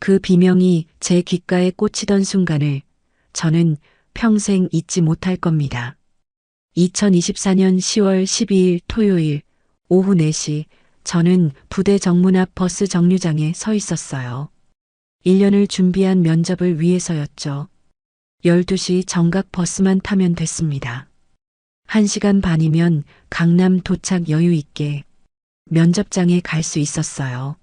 그 비명이 제 귓가에 꽂히던 순간을 저는 평생 잊지 못할 겁니다. 2024년 10월 12일 토요일 오후 4시 저는 부대 정문 앞 버스 정류장에 서 있었어요. 1년을 준비한 면접을 위해서였죠. 12시 정각 버스만 타면 됐습니다. 1시간 반이면 강남 도착 여유 있게 면접장에 갈 수 있었어요.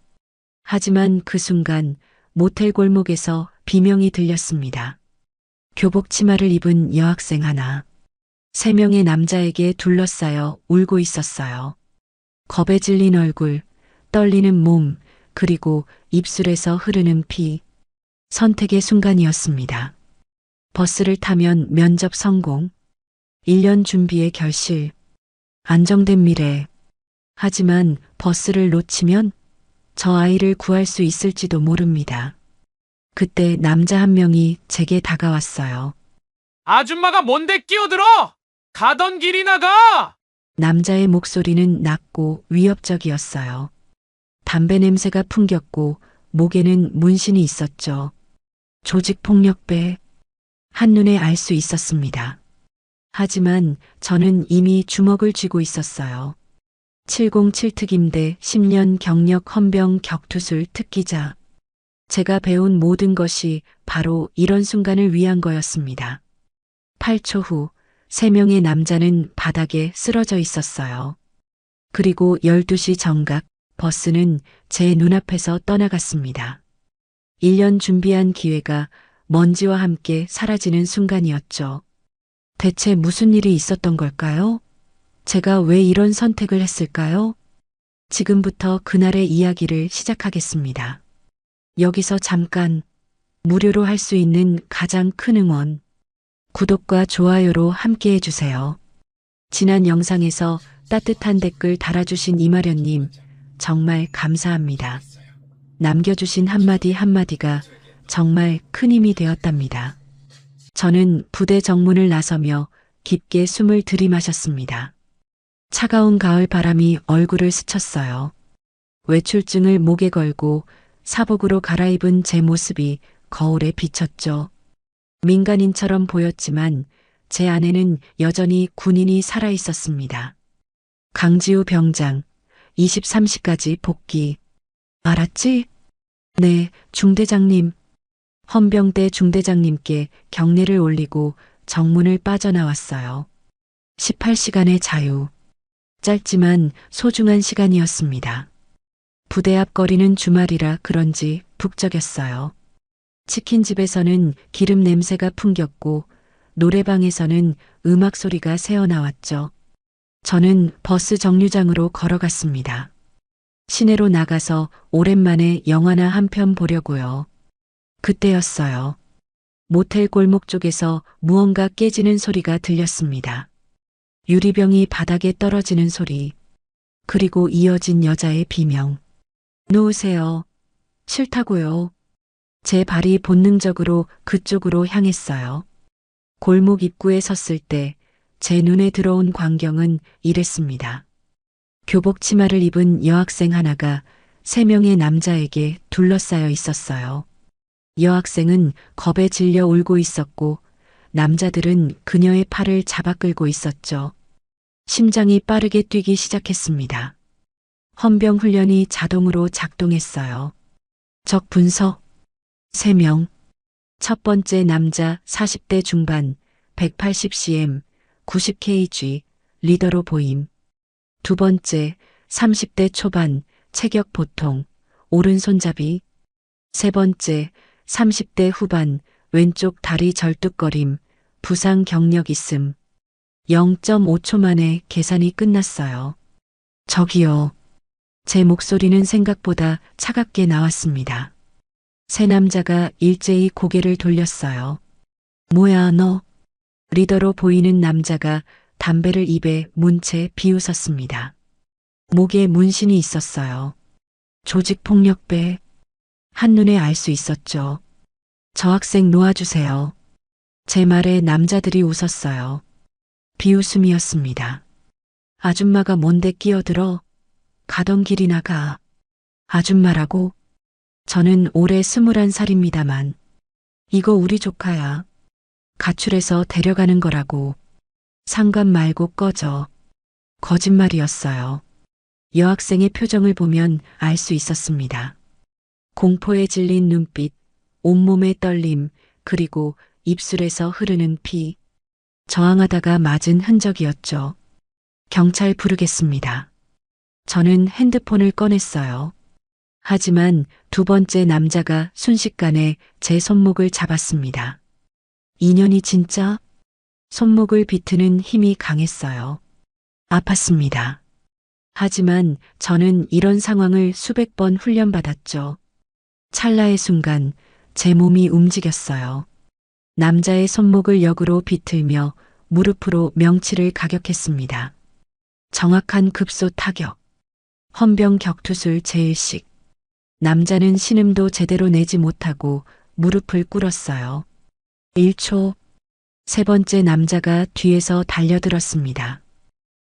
하지만 그 순간 모텔 골목에서 비명이 들렸습니다. 교복 치마를 입은 여학생 하나. 3명의 남자에게 둘러싸여 울고 있었어요. 겁에 질린 얼굴, 떨리는 몸, 그리고 입술에서 흐르는 피. 선택의 순간이었습니다. 버스를 타면 면접 성공. 1년 준비의 결실. 안정된 미래. 하지만 버스를 놓치면 저 아이를 구할 수 있을지도 모릅니다. 그때 남자 한 명이 제게 다가왔어요. 아줌마가 뭔데 끼어들어! 가던 길이 나가! 남자의 목소리는 낮고 위협적이었어요. 담배 냄새가 풍겼고 목에는 문신이 있었죠. 조직폭력배. 한눈에 알 수 있었습니다. 하지만 저는 이미 주먹을 쥐고 있었어요. 707 특임대 10년 경력 헌병 격투술 특기자. 제가 배운 모든 것이 바로 이런 순간을 위한 거였습니다. 8초 후 3명의 남자는 바닥에 쓰러져 있었어요. 그리고 12시 정각 버스는 제 눈앞에서 떠나갔습니다. 1년 준비한 기회가 먼지와 함께 사라지는 순간이었죠. 대체 무슨 일이 있었던 걸까요? 제가 왜 이런 선택을 했을까요? 지금부터 그날의 이야기를 시작하겠습니다. 여기서 잠깐 무료로 할 수 있는 가장 큰 응원. 구독과 좋아요로 함께 해주세요. 지난 영상에서 따뜻한 댓글 달아주신 이마련님, 정말 감사합니다. 남겨주신 한마디 한마디가 정말 큰 힘이 되었답니다. 저는 부대 정문을 나서며 깊게 숨을 들이마셨습니다. 차가운 가을 바람이 얼굴을 스쳤어요. 외출증을 목에 걸고 사복으로 갈아입은 제 모습이 거울에 비쳤죠. 민간인처럼 보였지만 제 안에는 여전히 군인이 살아 있었습니다. 강지우 병장, 23시까지 복귀. 알았지? 네, 중대장님. 헌병대 중대장님께 경례를 올리고 정문을 빠져나왔어요. 18시간의 자유. 짧지만 소중한 시간이었습니다. 부대 앞 거리는 주말이라 그런지 북적였어요. 치킨집에서는 기름 냄새가 풍겼고 노래방에서는 음악 소리가 새어나왔죠. 저는 버스 정류장으로 걸어갔습니다. 시내로 나가서 오랜만에 영화나 한 편 보려고요. 그때였어요. 모텔 골목 쪽에서 무언가 깨지는 소리가 들렸습니다. 유리병이 바닥에 떨어지는 소리. 그리고 이어진 여자의 비명. 놓으세요. 싫다고요. 제 발이 본능적으로 그쪽으로 향했어요. 골목 입구에 섰을 때 제 눈에 들어온 광경은 이랬습니다. 교복 치마를 입은 여학생 하나가 3명의 남자에게 둘러싸여 있었어요. 여학생은 겁에 질려 울고 있었고 남자들은 그녀의 팔을 잡아 끌고 있었죠. 심장이 빠르게 뛰기 시작했습니다. 헌병 훈련이 자동으로 작동했어요. 적 분석. 3명. 첫 번째 남자 40대 중반, 180cm, 90kg, 리더로 보임. 두 번째 30대 초반, 체격 보통, 오른손잡이. 세 번째 30대 후반, 왼쪽 다리 절뚝거림, 부상 경력 있음. 0.5초 만에 계산이 끝났어요. 저기요. 제 목소리는 생각보다 차갑게 나왔습니다. 세 남자가 일제히 고개를 돌렸어요. 뭐야 너? 리더로 보이는 남자가 담배를 입에 문 채 비웃었습니다. 목에 문신이 있었어요. 조직폭력배. 한눈에 알 수 있었죠. 저 학생 놓아주세요. 제 말에 남자들이 웃었어요. 비웃음이었습니다. 아줌마가 뭔데 끼어들어? 가던 길이 나가. 아줌마라고? 저는 올해 21살입니다만 이거 우리 조카야. 가출해서 데려가는 거라고. 상관 말고 꺼져. 거짓말이었어요. 여학생의 표정을 보면 알 수 있었습니다. 공포에 질린 눈빛, 온몸의 떨림, 그리고 입술에서 흐르는 피. 저항하다가 맞은 흔적이었죠. 경찰 부르겠습니다. 저는 핸드폰을 꺼냈어요. 하지만 두 번째 남자가 순식간에 제 손목을 잡았습니다. 인연이 진짜? 손목을 비트는 힘이 강했어요. 아팠습니다. 하지만 저는 이런 상황을 수백 번 훈련받았죠. 찰나의 순간 제 몸이 움직였어요. 남자의 손목을 역으로 비틀며 무릎으로 명치를 가격했습니다. 정확한 급소 타격. 헌병 격투술 제일식. 남자는 신음도 제대로 내지 못하고 무릎을 꿇었어요. 1초. 세 번째 남자가 뒤에서 달려들었습니다.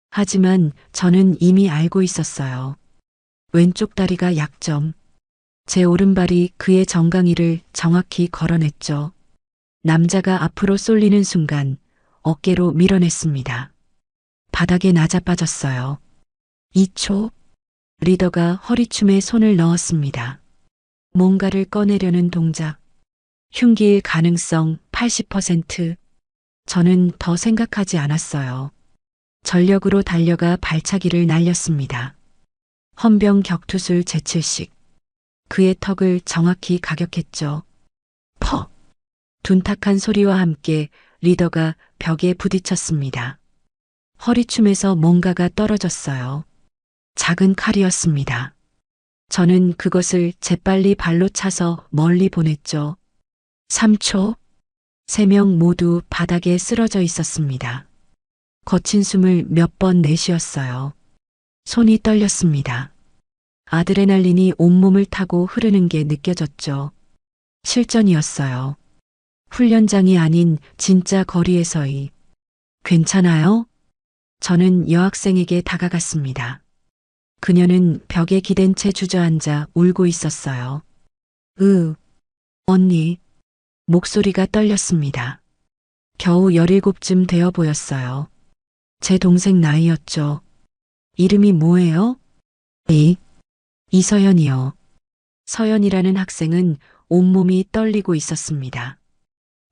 하지만 저는 이미 알고 있었어요. 왼쪽 다리가 약점. 제 오른발이 그의 정강이를 정확히 걸어냈죠. 남자가 앞으로 쏠리는 순간 어깨로 밀어냈습니다. 바닥에 낮아빠졌어요. 2초. 리더가 허리춤에 손을 넣었습니다. 뭔가를 꺼내려는 동작. 흉기일 가능성 80%. 저는 더 생각하지 않았어요. 전력으로 달려가 발차기를 날렸습니다. 헌병 격투술 제7식. 그의 턱을 정확히 가격했죠. 퍽! 둔탁한 소리와 함께 리더가 벽에 부딪혔습니다. 허리춤에서 뭔가가 떨어졌어요. 작은 칼이었습니다. 저는 그것을 재빨리 발로 차서 멀리 보냈죠. 3초. 세 명 모두 바닥에 쓰러져 있었습니다. 거친 숨을 몇 번 내쉬었어요. 손이 떨렸습니다. 아드레날린이 온몸을 타고 흐르는 게 느껴졌죠. 실전이었어요. 훈련장이 아닌 진짜 거리에서의. 괜찮아요? 저는 여학생에게 다가갔습니다. 그녀는 벽에 기댄 채 주저앉아 울고 있었어요. 언니. 목소리가 떨렸습니다. 겨우 17쯤 되어 보였어요. 제 동생 나이였죠. 이름이 뭐예요? 이서연이요. 서연이라는 학생은 온몸이 떨리고 있었습니다.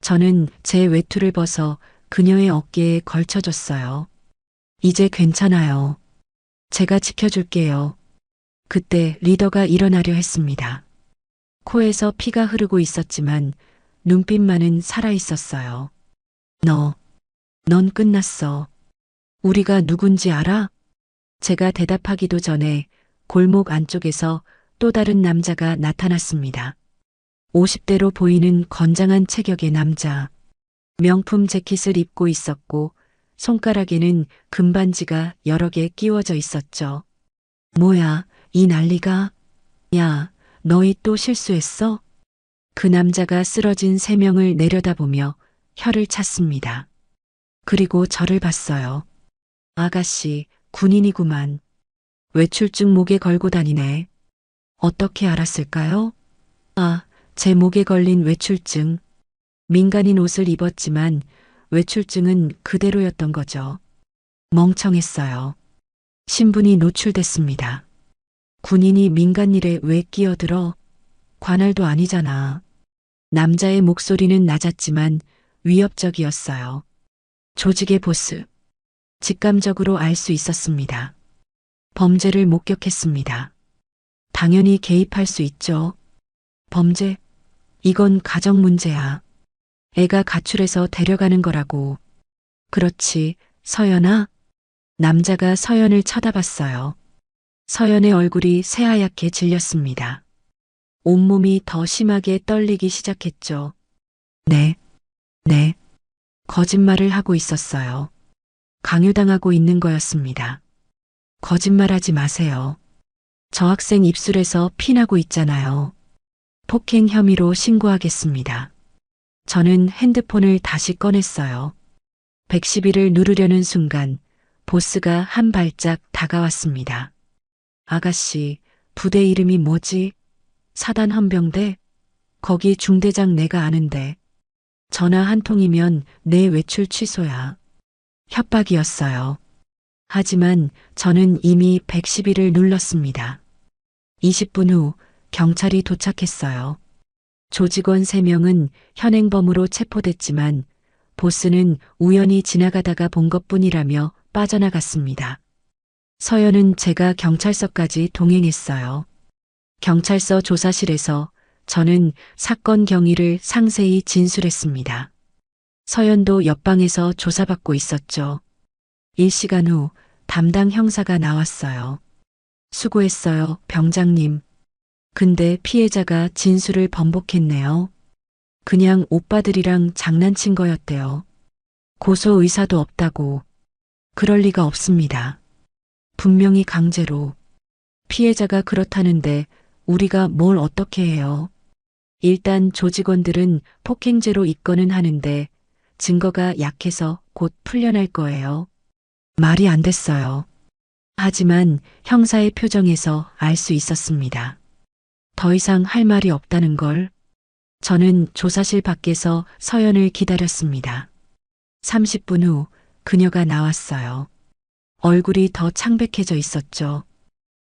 저는 제 외투를 벗어 그녀의 어깨에 걸쳐줬어요. 이제 괜찮아요. 제가 지켜줄게요. 그때 리더가 일어나려 했습니다. 코에서 피가 흐르고 있었지만 눈빛만은 살아있었어요. 넌 끝났어. 우리가 누군지 알아? 제가 대답하기도 전에 골목 안쪽에서 또 다른 남자가 나타났습니다. 50대로 보이는 건장한 체격의 남자. 명품 재킷을 입고 있었고 손가락에는 금반지가 여러 개 끼워져 있었죠. 뭐야, 이 난리가? 야, 너희 또 실수했어? 그 남자가 쓰러진 세 명을 내려다보며 혀를 찼습니다. 그리고 저를 봤어요. 아가씨, 군인이구만. 외출증 목에 걸고 다니네. 어떻게 알았을까요? 제 목에 걸린 외출증. 민간인 옷을 입었지만 외출증은 그대로였던 거죠. 멍청했어요. 신분이 노출됐습니다. 군인이 민간일에 왜 끼어들어? 관할도 아니잖아. 남자의 목소리는 낮았지만 위협적이었어요. 조직의 보스. 직감적으로 알 수 있었습니다. 범죄를 목격했습니다. 당연히 개입할 수 있죠. 범죄? 이건 가정 문제야. 애가 가출해서 데려가는 거라고. 그렇지, 서연아? 남자가 서연을 쳐다봤어요. 서연의 얼굴이 새하얗게 질렸습니다. 온몸이 더 심하게 떨리기 시작했죠. 네. 거짓말을 하고 있었어요. 강요당하고 있는 거였습니다. 거짓말하지 마세요. 저 학생 입술에서 피나고 있잖아요. 폭행 혐의로 신고하겠습니다. 저는 핸드폰을 다시 꺼냈어요. 111을 누르려는 순간 보스가 한 발짝 다가왔습니다. 아가씨, 부대 이름이 뭐지? 사단 헌병대? 거기 중대장 내가 아는데. 전화 한 통이면 내 외출 취소야. 협박이었어요. 하지만 저는 이미 110일을 눌렀습니다. 20분 후 경찰이 도착했어요. 조직원 3명은 현행범으로 체포됐지만 보스는 우연히 지나가다가 본 것뿐이라며 빠져나갔습니다. 서연은 제가 경찰서까지 동행했어요. 경찰서 조사실에서 저는 사건 경위를 상세히 진술했습니다. 서연도 옆방에서 조사받고 있었죠. 1시간 후 담당 형사가 나왔어요. 수고했어요, 병장님. 근데 피해자가 진술을 번복했네요. 그냥 오빠들이랑 장난친 거였대요. 고소 의사도 없다고. 그럴 리가 없습니다. 분명히 강제로. 피해자가 그렇다는데 우리가 뭘 어떻게 해요? 일단 조직원들은 폭행죄로 입건은 하는데 증거가 약해서 곧 풀려날 거예요. 말이 안 됐어요. 하지만 형사의 표정에서 알 수 있었습니다. 더 이상 할 말이 없다는 걸. 저는 조사실 밖에서 서연을 기다렸습니다. 30분 후 그녀가 나왔어요. 얼굴이 더 창백해져 있었죠.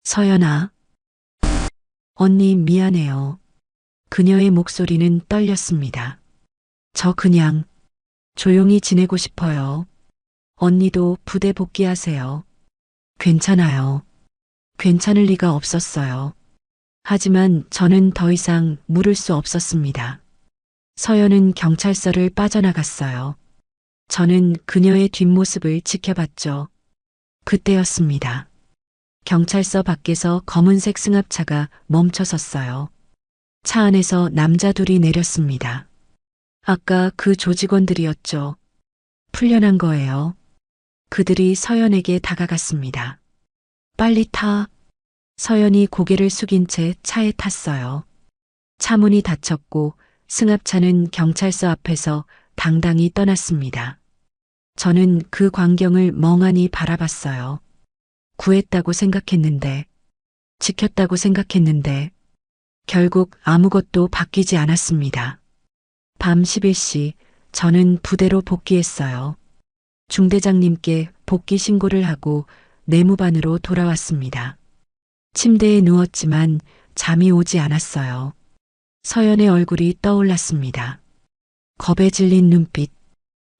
서연아. 언니 미안해요. 그녀의 목소리는 떨렸습니다. 저 그냥 조용히 지내고 싶어요. 언니도 부대 복귀하세요. 괜찮아요. 괜찮을 리가 없었어요. 하지만 저는 더 이상 물을 수 없었습니다. 서연은 경찰서를 빠져나갔어요. 저는 그녀의 뒷모습을 지켜봤죠. 그때였습니다. 경찰서 밖에서 검은색 승합차가 멈춰섰어요. 차 안에서 남자 둘이 내렸습니다. 아까 그 조직원들이었죠. 풀려난 거예요. 그들이 서연에게 다가갔습니다. 빨리 타. 서연이 고개를 숙인 채 차에 탔어요. 차 문이 닫혔고 승합차는 경찰서 앞에서 당당히 떠났습니다. 저는 그 광경을 멍하니 바라봤어요. 구했다고 생각했는데, 지켰다고 생각했는데, 결국 아무것도 바뀌지 않았습니다. 밤 11시 저는 부대로 복귀했어요. 중대장님께 복귀 신고를 하고 내무반으로 돌아왔습니다. 침대에 누웠지만 잠이 오지 않았어요. 서연의 얼굴이 떠올랐습니다. 겁에 질린 눈빛,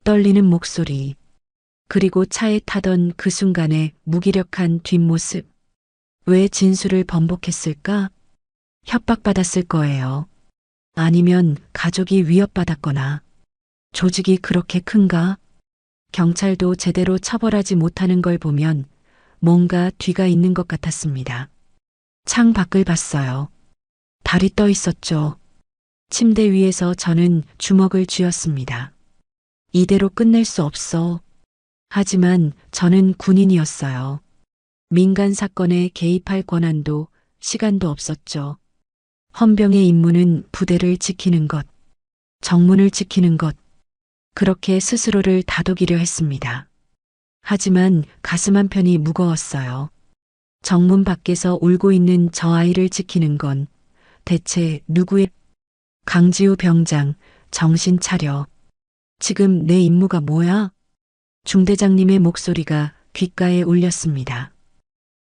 떨리는 목소리, 그리고 차에 타던 그 순간의 무기력한 뒷모습. 왜 진술을 번복했을까? 협박받았을 거예요. 아니면 가족이 위협받았거나. 조직이 그렇게 큰가? 경찰도 제대로 처벌하지 못하는 걸 보면 뭔가 뒤가 있는 것 같았습니다. 창 밖을 봤어요. 달이 떠 있었죠. 침대 위에서 저는 주먹을 쥐었습니다. 이대로 끝낼 수 없어. 하지만 저는 군인이었어요. 민간 사건에 개입할 권한도 시간도 없었죠. 헌병의 임무는 부대를 지키는 것, 정문을 지키는 것, 그렇게 스스로를 다독이려 했습니다. 하지만 가슴 한편이 무거웠어요. 정문 밖에서 울고 있는 저 아이를 지키는 건 대체 누구의... 강지우 병장, 정신 차려. 지금 내 임무가 뭐야? 중대장님의 목소리가 귓가에 울렸습니다.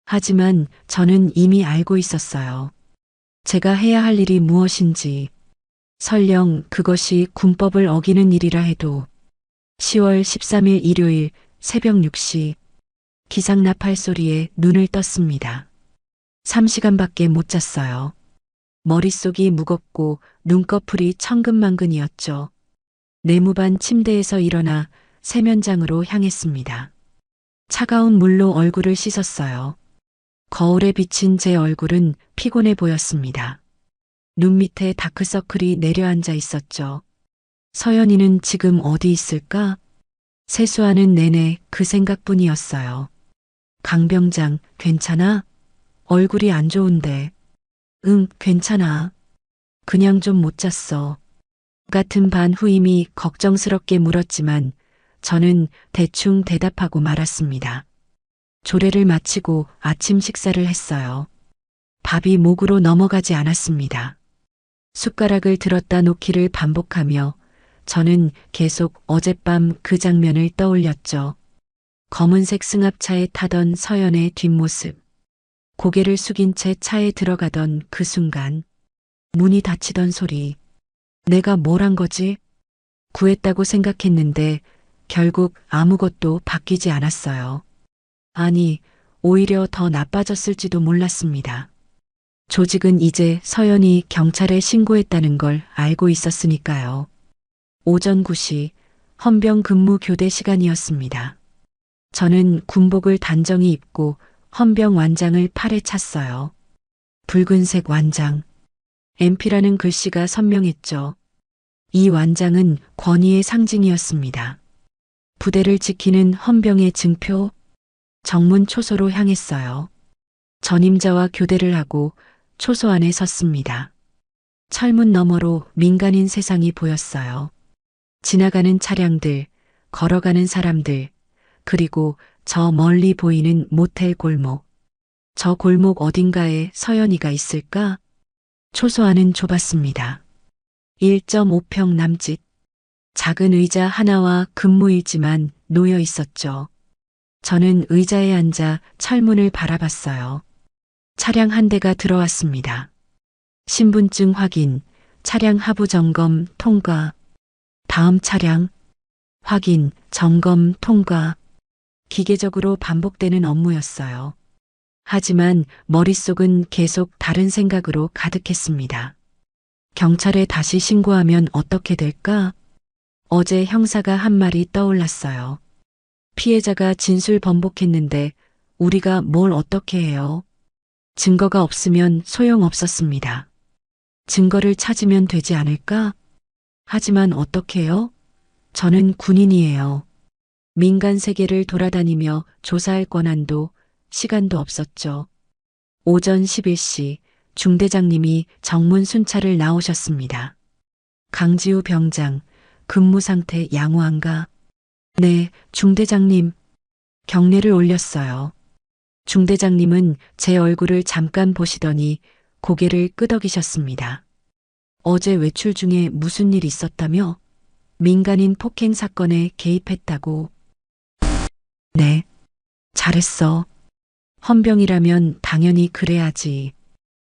하지만 저는 이미 알고 있었어요. 제가 해야 할 일이 무엇인지, 설령 그것이 군법을 어기는 일이라 해도. 10월 13일 일요일 새벽 6시 기상 나팔 소리에 눈을 떴습니다. 3시간밖에 못 잤어요. 머릿속이 무겁고 눈꺼풀이 천근만근이었죠. 내무반 침대에서 일어나 세면장으로 향했습니다. 차가운 물로 얼굴을 씻었어요. 거울에 비친 제 얼굴은 피곤해 보였습니다. 눈 밑에 다크서클이 내려앉아 있었죠. 서연이는 지금 어디 있을까? 세수하는 내내 그 생각뿐이었어요. 강병장, 괜찮아? 얼굴이 안 좋은데. 응, 괜찮아. 그냥 좀 못 잤어. 같은 반 후임이 걱정스럽게 물었지만 저는 대충 대답하고 말았습니다. 조례를 마치고 아침 식사를 했어요. 밥이 목으로 넘어가지 않았습니다. 숟가락을 들었다 놓기를 반복하며 저는 계속 어젯밤 그 장면을 떠올렸죠. 검은색 승합차에 타던 서연의 뒷모습. 고개를 숙인 채 차에 들어가던 그 순간. 문이 닫히던 소리. 내가 뭘 한 거지? 구했다고 생각했는데 결국 아무것도 바뀌지 않았어요. 아니, 오히려 더 나빠졌을지도 몰랐습니다. 조직은 이제 서연이 경찰에 신고했다는 걸 알고 있었으니까요. 오전 9시 헌병 근무 교대 시간이었습니다. 저는 군복을 단정히 입고 헌병 완장을 팔에 찼어요. 붉은색 완장. MP라는 글씨가 선명했죠. 이 완장은 권위의 상징이었습니다. 부대를 지키는 헌병의 증표. 정문 초소로 향했어요. 전임자와 교대를 하고 초소 안에 섰습니다. 철문 너머로 민간인 세상이 보였어요. 지나가는 차량들, 걸어가는 사람들, 그리고 저 멀리 보이는 모텔 골목. 저 골목 어딘가에 서연이가 있을까? 초소 안은 좁았습니다. 1.5평 남짓. 작은 의자 하나와 근무일지만 놓여 있었죠. 저는 의자에 앉아 철문을 바라봤어요. 차량 한 대가 들어왔습니다. 신분증 확인, 차량 하부 점검 통과. 다음 차량, 확인, 점검 통과. 기계적으로 반복되는 업무였어요. 하지만 머릿속은 계속 다른 생각으로 가득했습니다. 경찰에 다시 신고하면 어떻게 될까? 어제 형사가 한 말이 떠올랐어요. 피해자가 진술 번복했는데 우리가 뭘 어떻게 해요? 증거가 없으면 소용없었습니다. 증거를 찾으면 되지 않을까? 하지만 어떻게요? 저는 군인이에요. 민간 세계를 돌아다니며 조사할 권한도 시간도 없었죠. 오전 11시 중대장님이 정문 순찰을 나오셨습니다. 강지우 병장, 근무 상태 양호한가? 네, 중대장님. 경례를 올렸어요. 중대장님은 제 얼굴을 잠깐 보시더니 고개를 끄덕이셨습니다. 어제 외출 중에 무슨 일 있었다며? 민간인 폭행 사건에 개입했다고. 네, 잘했어. 헌병이라면 당연히 그래야지.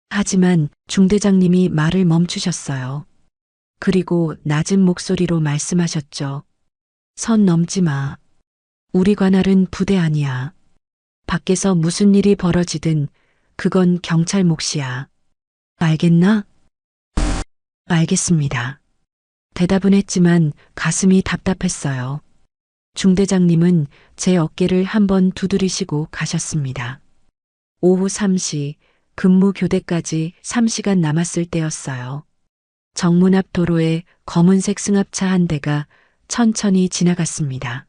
하지만 중대장님이 말을 멈추셨어요. 그리고 낮은 목소리로 말씀하셨죠. 선 넘지 마. 우리 관할은 부대 아니야. 밖에서 무슨 일이 벌어지든 그건 경찰 몫이야. 알겠나? 알겠습니다. 대답은 했지만 가슴이 답답했어요. 중대장님은 제 어깨를 한번 두드리시고 가셨습니다. 오후 3시 근무 교대까지 3시간 남았을 때였어요. 정문 앞 도로에 검은색 승합차 한 대가 천천히 지나갔습니다.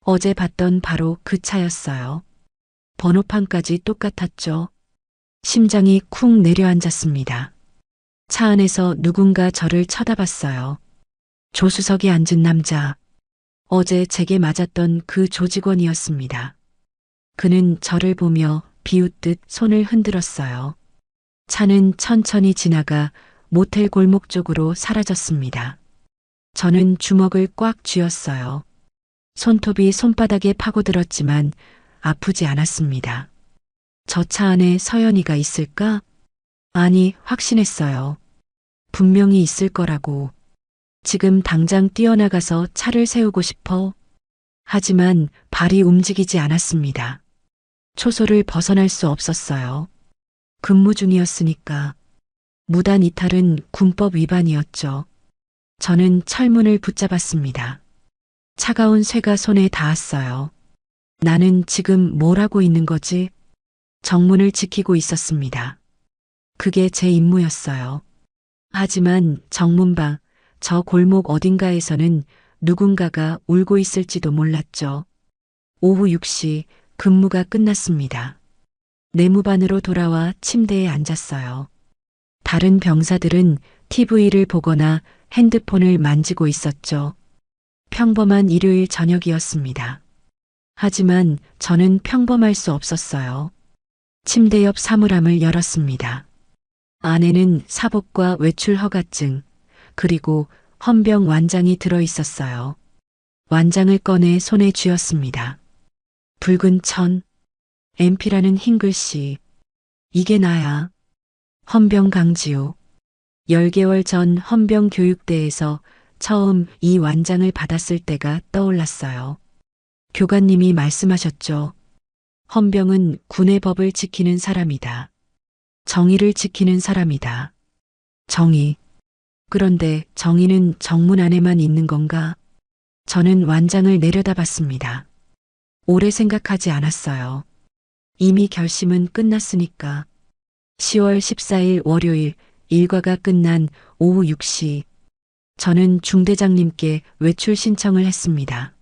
어제 봤던 바로 그 차였어요. 번호판까지 똑같았죠. 심장이 쿵 내려앉았습니다. 차 안에서 누군가 저를 쳐다봤어요. 조수석에 앉은 남자. 어제 제게 맞았던 그 조직원이었습니다. 그는 저를 보며 비웃듯 손을 흔들었어요. 차는 천천히 지나가 모텔 골목 쪽으로 사라졌습니다. 저는 주먹을 꽉 쥐었어요. 손톱이 손바닥에 파고들었지만 아프지 않았습니다. 저 차 안에 서연이가 있을까? 아니, 확신했어요. 분명히 있을 거라고. 지금 당장 뛰어나가서 차를 세우고 싶어. 하지만 발이 움직이지 않았습니다. 초소를 벗어날 수 없었어요. 근무 중이었으니까. 무단 이탈은 군법 위반이었죠. 저는 철문을 붙잡았습니다. 차가운 쇠가 손에 닿았어요. 나는 지금 뭘 하고 있는 거지? 정문을 지키고 있었습니다. 그게 제 임무였어요. 하지만 정문 밖, 저 골목 어딘가에서는 누군가가 울고 있을지도 몰랐죠. 오후 6시 근무가 끝났습니다. 내무반으로 돌아와 침대에 앉았어요. 다른 병사들은 TV를 보거나 핸드폰을 만지고 있었죠. 평범한 일요일 저녁이었습니다. 하지만 저는 평범할 수 없었어요. 침대 옆 사물함을 열었습니다. 안에는 사복과 외출 허가증, 그리고 헌병 완장이 들어 있었어요. 완장을 꺼내 손에 쥐었습니다. 붉은 천, MP라는 흰 글씨. 이게 나야. 헌병 강지우. 10개월 전 헌병 교육대에서 처음 이 완장을 받았을 때가 떠올랐어요. 교관님이 말씀하셨죠. 헌병은 군의 법을 지키는 사람이다. 정의를 지키는 사람이다. 정의. 그런데 정의는 정문 안에만 있는 건가? 저는 완장을 내려다봤습니다. 오래 생각하지 않았어요. 이미 결심은 끝났으니까. 10월 14일 월요일 일과가 끝난 오후 6시. 저는 중대장님께 외출 신청을 했습니다.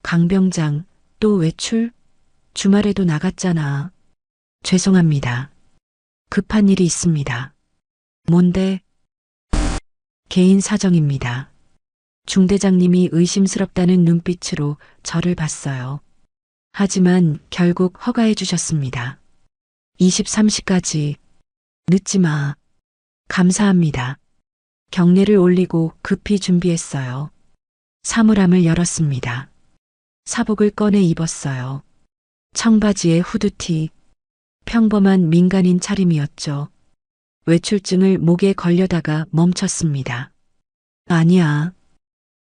강병장, 또 외출? 주말에도 나갔잖아. 죄송합니다. 급한 일이 있습니다. 뭔데? 개인 사정입니다. 중대장님이 의심스럽다는 눈빛으로 저를 봤어요. 하지만 결국 허가해 주셨습니다. 23시까지. 늦지 마. 감사합니다. 경례를 올리고 급히 준비했어요. 사물함을 열었습니다. 사복을 꺼내 입었어요. 청바지에 후드티. 평범한 민간인 차림이었죠. 외출증을 목에 걸려다가 멈췄습니다. 아니야.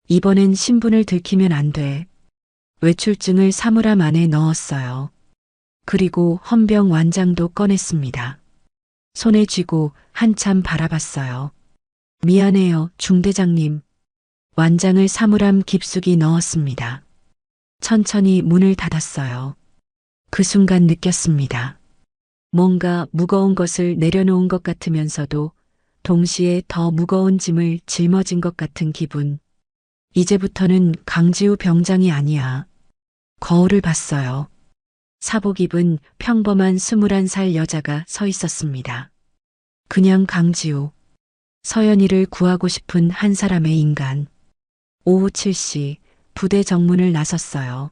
이번엔 신분을 들키면 안 돼. 외출증을 사물함 안에 넣었어요. 그리고 헌병 완장도 꺼냈습니다. 손에 쥐고 한참 바라봤어요. 미안해요, 중대장님. 완장을 사물함 깊숙이 넣었습니다. 천천히 문을 닫았어요. 그 순간 느꼈습니다. 뭔가 무거운 것을 내려놓은 것 같으면서도 동시에 더 무거운 짐을 짊어진 것 같은 기분. 이제부터는 강지우 병장이 아니야. 거울을 봤어요. 사복 입은 평범한 21살 여자가 서 있었습니다. 그냥 강지우. 서연이를 구하고 싶은 한 사람의 인간. 오후 7시 부대 정문을 나섰어요.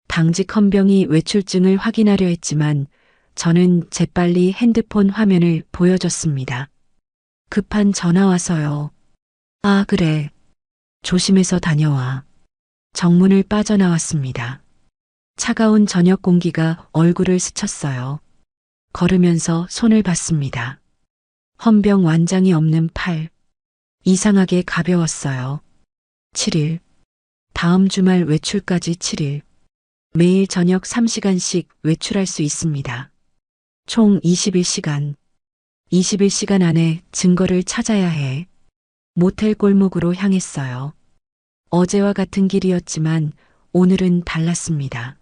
당직 헌병이 외출증을 확인하려 했지만 저는 재빨리 핸드폰 화면을 보여줬습니다. 급한 전화 와서요. 아, 그래. 조심해서 다녀와. 정문을 빠져나왔습니다. 차가운 저녁 공기가 얼굴을 스쳤어요. 걸으면서 손을 봤습니다. 헌병 완장이 없는 팔. 이상하게 가벼웠어요. 7일. 다음 주말 외출까지 7일. 매일 저녁 3시간씩 외출할 수 있습니다. 총 21시간. 21시간 안에 증거를 찾아야 해. 모텔 골목으로 향했어요. 어제와 같은 길이었지만 오늘은 달랐습니다.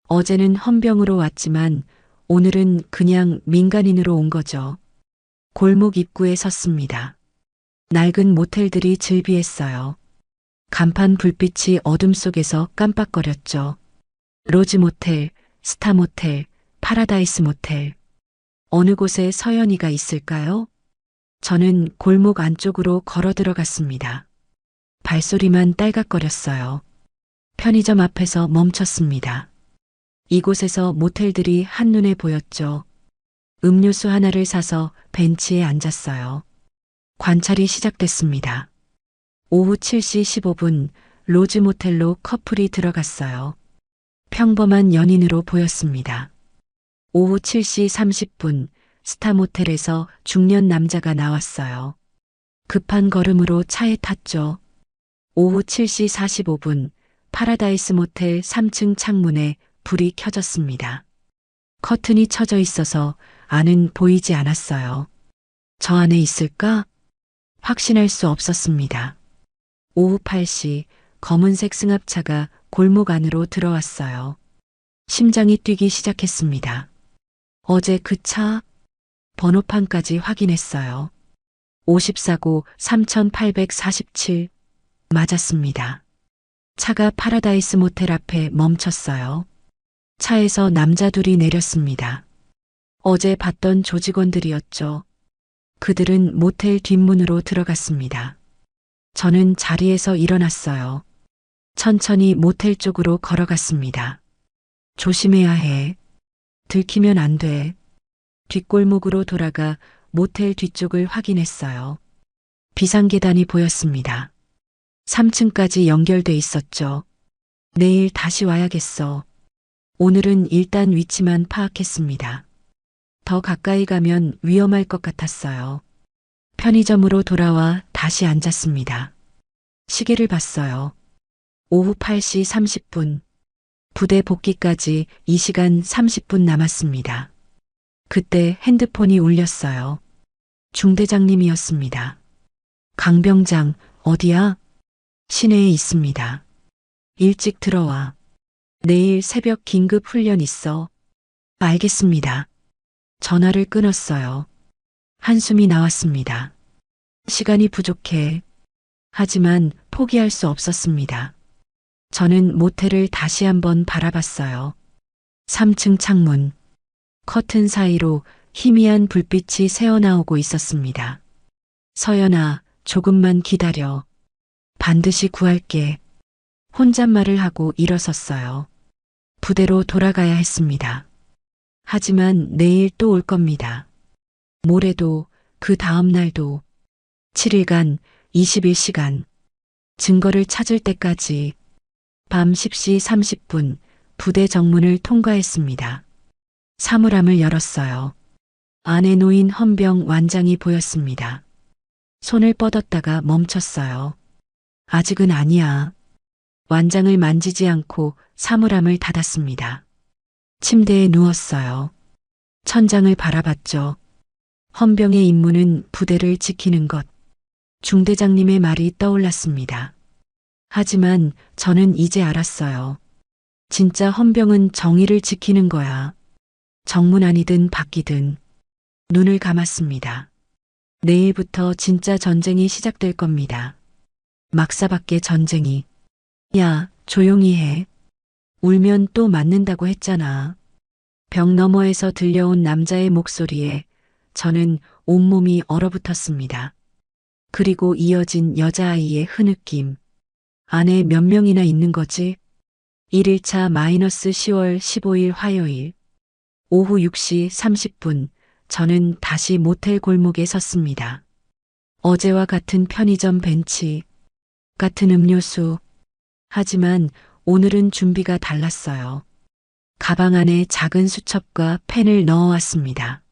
어제는 헌병으로 왔지만 오늘은 그냥 민간인으로 온 거죠. 골목 입구에 섰습니다. 낡은 모텔들이 즐비했어요. 간판 불빛이 어둠 속에서 깜빡거렸죠. 로즈 모텔, 스타 모텔, 파라다이스 모텔. 어느 곳에 서연이가 있을까요? 저는 골목 안쪽으로 걸어 들어갔습니다. 발소리만 딸깍거렸어요. 편의점 앞에서 멈췄습니다. 이곳에서 모텔들이 한눈에 보였죠. 음료수 하나를 사서 벤치에 앉았어요. 관찰이 시작됐습니다. 오후 7시 15분 로즈 모텔로 커플이 들어갔어요. 평범한 연인으로 보였습니다. 오후 7시 30분 스타 모텔에서 중년 남자가 나왔어요. 급한 걸음으로 차에 탔죠. 오후 7시 45분 파라다이스 모텔 3층 창문에 불이 켜졌습니다. 커튼이 쳐져 있어서 안은 보이지 않았어요. 저 안에 있을까? 확신할 수 없었습니다. 오후 8시 검은색 승합차가 골목 안으로 들어왔어요. 심장이 뛰기 시작했습니다. 어제 그 차 번호판까지 확인했어요. 54고 3847 맞았습니다. 차가 파라다이스 모텔 앞에 멈췄어요. 차에서 남자 둘이 내렸습니다. 어제 봤던 조직원들이었죠. 그들은 모텔 뒷문으로 들어갔습니다. 저는 자리에서 일어났어요. 천천히 모텔 쪽으로 걸어갔습니다. 조심해야 해. 들키면 안 돼. 뒷골목으로 돌아가 모텔 뒤쪽을 확인했어요. 비상계단이 보였습니다. 3층까지 연결돼 있었죠. 내일 다시 와야겠어. 오늘은 일단 위치만 파악했습니다. 더 가까이 가면 위험할 것 같았어요. 편의점으로 돌아와 다시 앉았습니다. 시계를 봤어요. 오후 8시 30분. 부대 복귀까지 2시간 30분 남았습니다. 그때 핸드폰이 울렸어요. 중대장님이었습니다. 강병장, 어디야? 시내에 있습니다. 일찍 들어와. 내일 새벽 긴급 훈련 있어. 알겠습니다. 전화를 끊었어요. 한숨이 나왔습니다. 시간이 부족해. 하지만 포기할 수 없었습니다. 저는 모텔을 다시 한번 바라봤어요. 3층 창문. 커튼 사이로 희미한 불빛이 새어나오고 있었습니다. 서연아, 조금만 기다려. 반드시 구할게. 혼잣말을 하고 일어섰어요. 부대로 돌아가야 했습니다. 하지만 내일 또 올 겁니다. 모레도, 그 다음 날도. 7일간, 21시간. 증거를 찾을 때까지. 밤 10시 30분 부대 정문을 통과했습니다. 사물함을 열었어요. 안에 놓인 헌병 완장이 보였습니다. 손을 뻗었다가 멈췄어요. 아직은 아니야. 완장을 만지지 않고 사물함을 닫았습니다. 침대에 누웠어요. 천장을 바라봤죠. 헌병의 임무는 부대를 지키는 것. 중대장님의 말이 떠올랐습니다. 하지만 저는 이제 알았어요. 진짜 헌병은 정의를 지키는 거야. 정문 안이든 밖이든. 눈을 감았습니다. 내일부터 진짜 전쟁이 시작될 겁니다. 막사밖에 전쟁이. 야, 조용히 해. 울면 또 맞는다고 했잖아. 벽 너머에서 들려온 남자의 목소리에 저는 온몸이 얼어붙었습니다. 그리고 이어진 여자아이의 흐느낌. 안에 몇 명이나 있는 거지? 1일차 -10월 15일 화요일. 오후 6시 30분 저는 다시 모텔 골목에 섰습니다. 어제와 같은 편의점 벤치, 같은 음료수. 하지만 오늘은 준비가 달랐어요. 가방 안에 작은 수첩과 펜을 넣어왔습니다.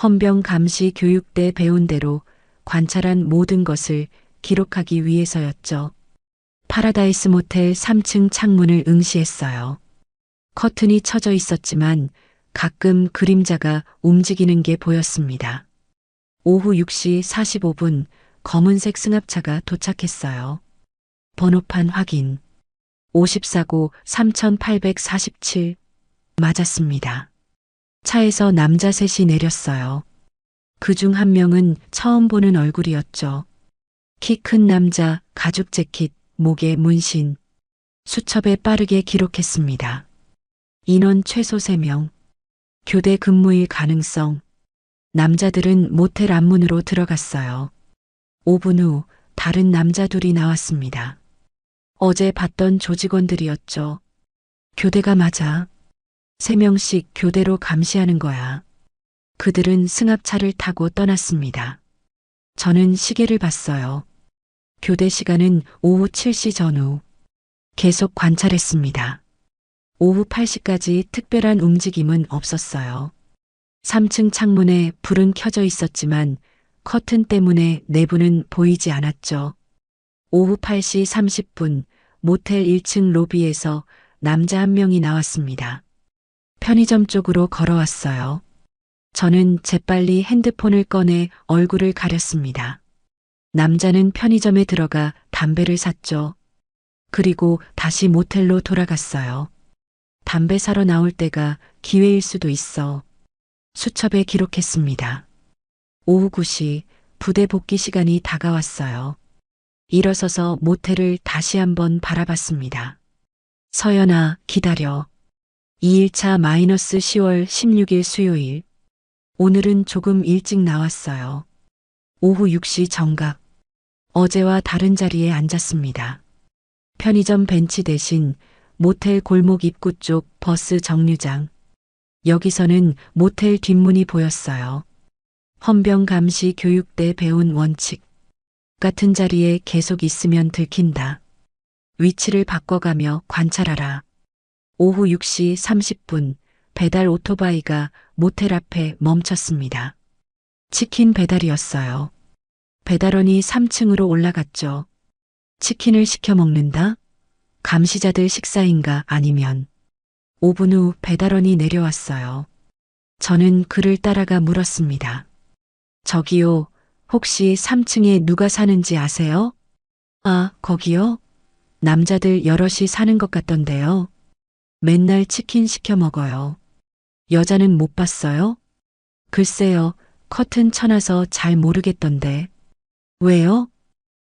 헌병 감시 교육 때 배운 대로 관찰한 모든 것을 기록하기 위해서였죠. 파라다이스 모텔 3층 창문을 응시했어요. 커튼이 쳐져 있었지만 가끔 그림자가 움직이는 게 보였습니다. 오후 6시 45분 검은색 승합차가 도착했어요. 번호판 확인. 54고 3847. 맞았습니다. 차에서 남자 셋이 내렸어요. 그중 한 명은 처음 보는 얼굴이었죠. 키 큰 남자, 가죽 재킷, 목에 문신. 수첩에 빠르게 기록했습니다. 인원 최소 3명. 교대 근무일 가능성. 남자들은 모텔 앞문으로 들어갔어요. 5분 후 다른 남자 둘이 나왔습니다. 어제 봤던 조직원들이었죠. 교대가 맞아. 3명씩 교대로 감시하는 거야. 그들은 승합차를 타고 떠났습니다. 저는 시계를 봤어요. 교대 시간은 오후 7시 전후. 계속 관찰했습니다. 오후 8시까지 특별한 움직임은 없었어요. 3층 창문에 불은 켜져 있었지만 커튼 때문에 내부는 보이지 않았죠. 오후 8시 30분 모텔 1층 로비에서 남자 한 명이 나왔습니다. 편의점 쪽으로 걸어왔어요. 저는 재빨리 핸드폰을 꺼내 얼굴을 가렸습니다. 남자는 편의점에 들어가 담배를 샀죠. 그리고 다시 모텔로 돌아갔어요. 담배 사러 나올 때가 기회일 수도 있어. 수첩에 기록했습니다. 오후 9시 부대 복귀 시간이 다가왔어요. 일어서서 모텔을 다시 한번 바라봤습니다. 서연아, 기다려. 2일차 -10월 16일 수요일. 오늘은 조금 일찍 나왔어요. 오후 6시 정각. 어제와 다른 자리에 앉았습니다. 편의점 벤치 대신 모텔 골목 입구 쪽 버스 정류장. 여기서는 모텔 뒷문이 보였어요. 헌병 감시 교육 때 배운 원칙. 같은 자리에 계속 있으면 들킨다. 위치를 바꿔가며 관찰하라. 오후 6시 30분 배달 오토바이가 모텔 앞에 멈췄습니다. 치킨 배달이었어요. 배달원이 3층으로 올라갔죠. 치킨을 시켜 먹는다? 감시자들 식사인가 아니면 5분 후 배달원이 내려왔어요. 저는 그를 따라가 물었습니다. 저기요, 혹시 3층에 누가 사는지 아세요? 아, 거기요? 남자들 여럿이 사는 것 같던데요. 맨날 치킨 시켜 먹어요. 여자는 못 봤어요? 글쎄요, 커튼 쳐놔서 잘 모르겠던데. 왜요?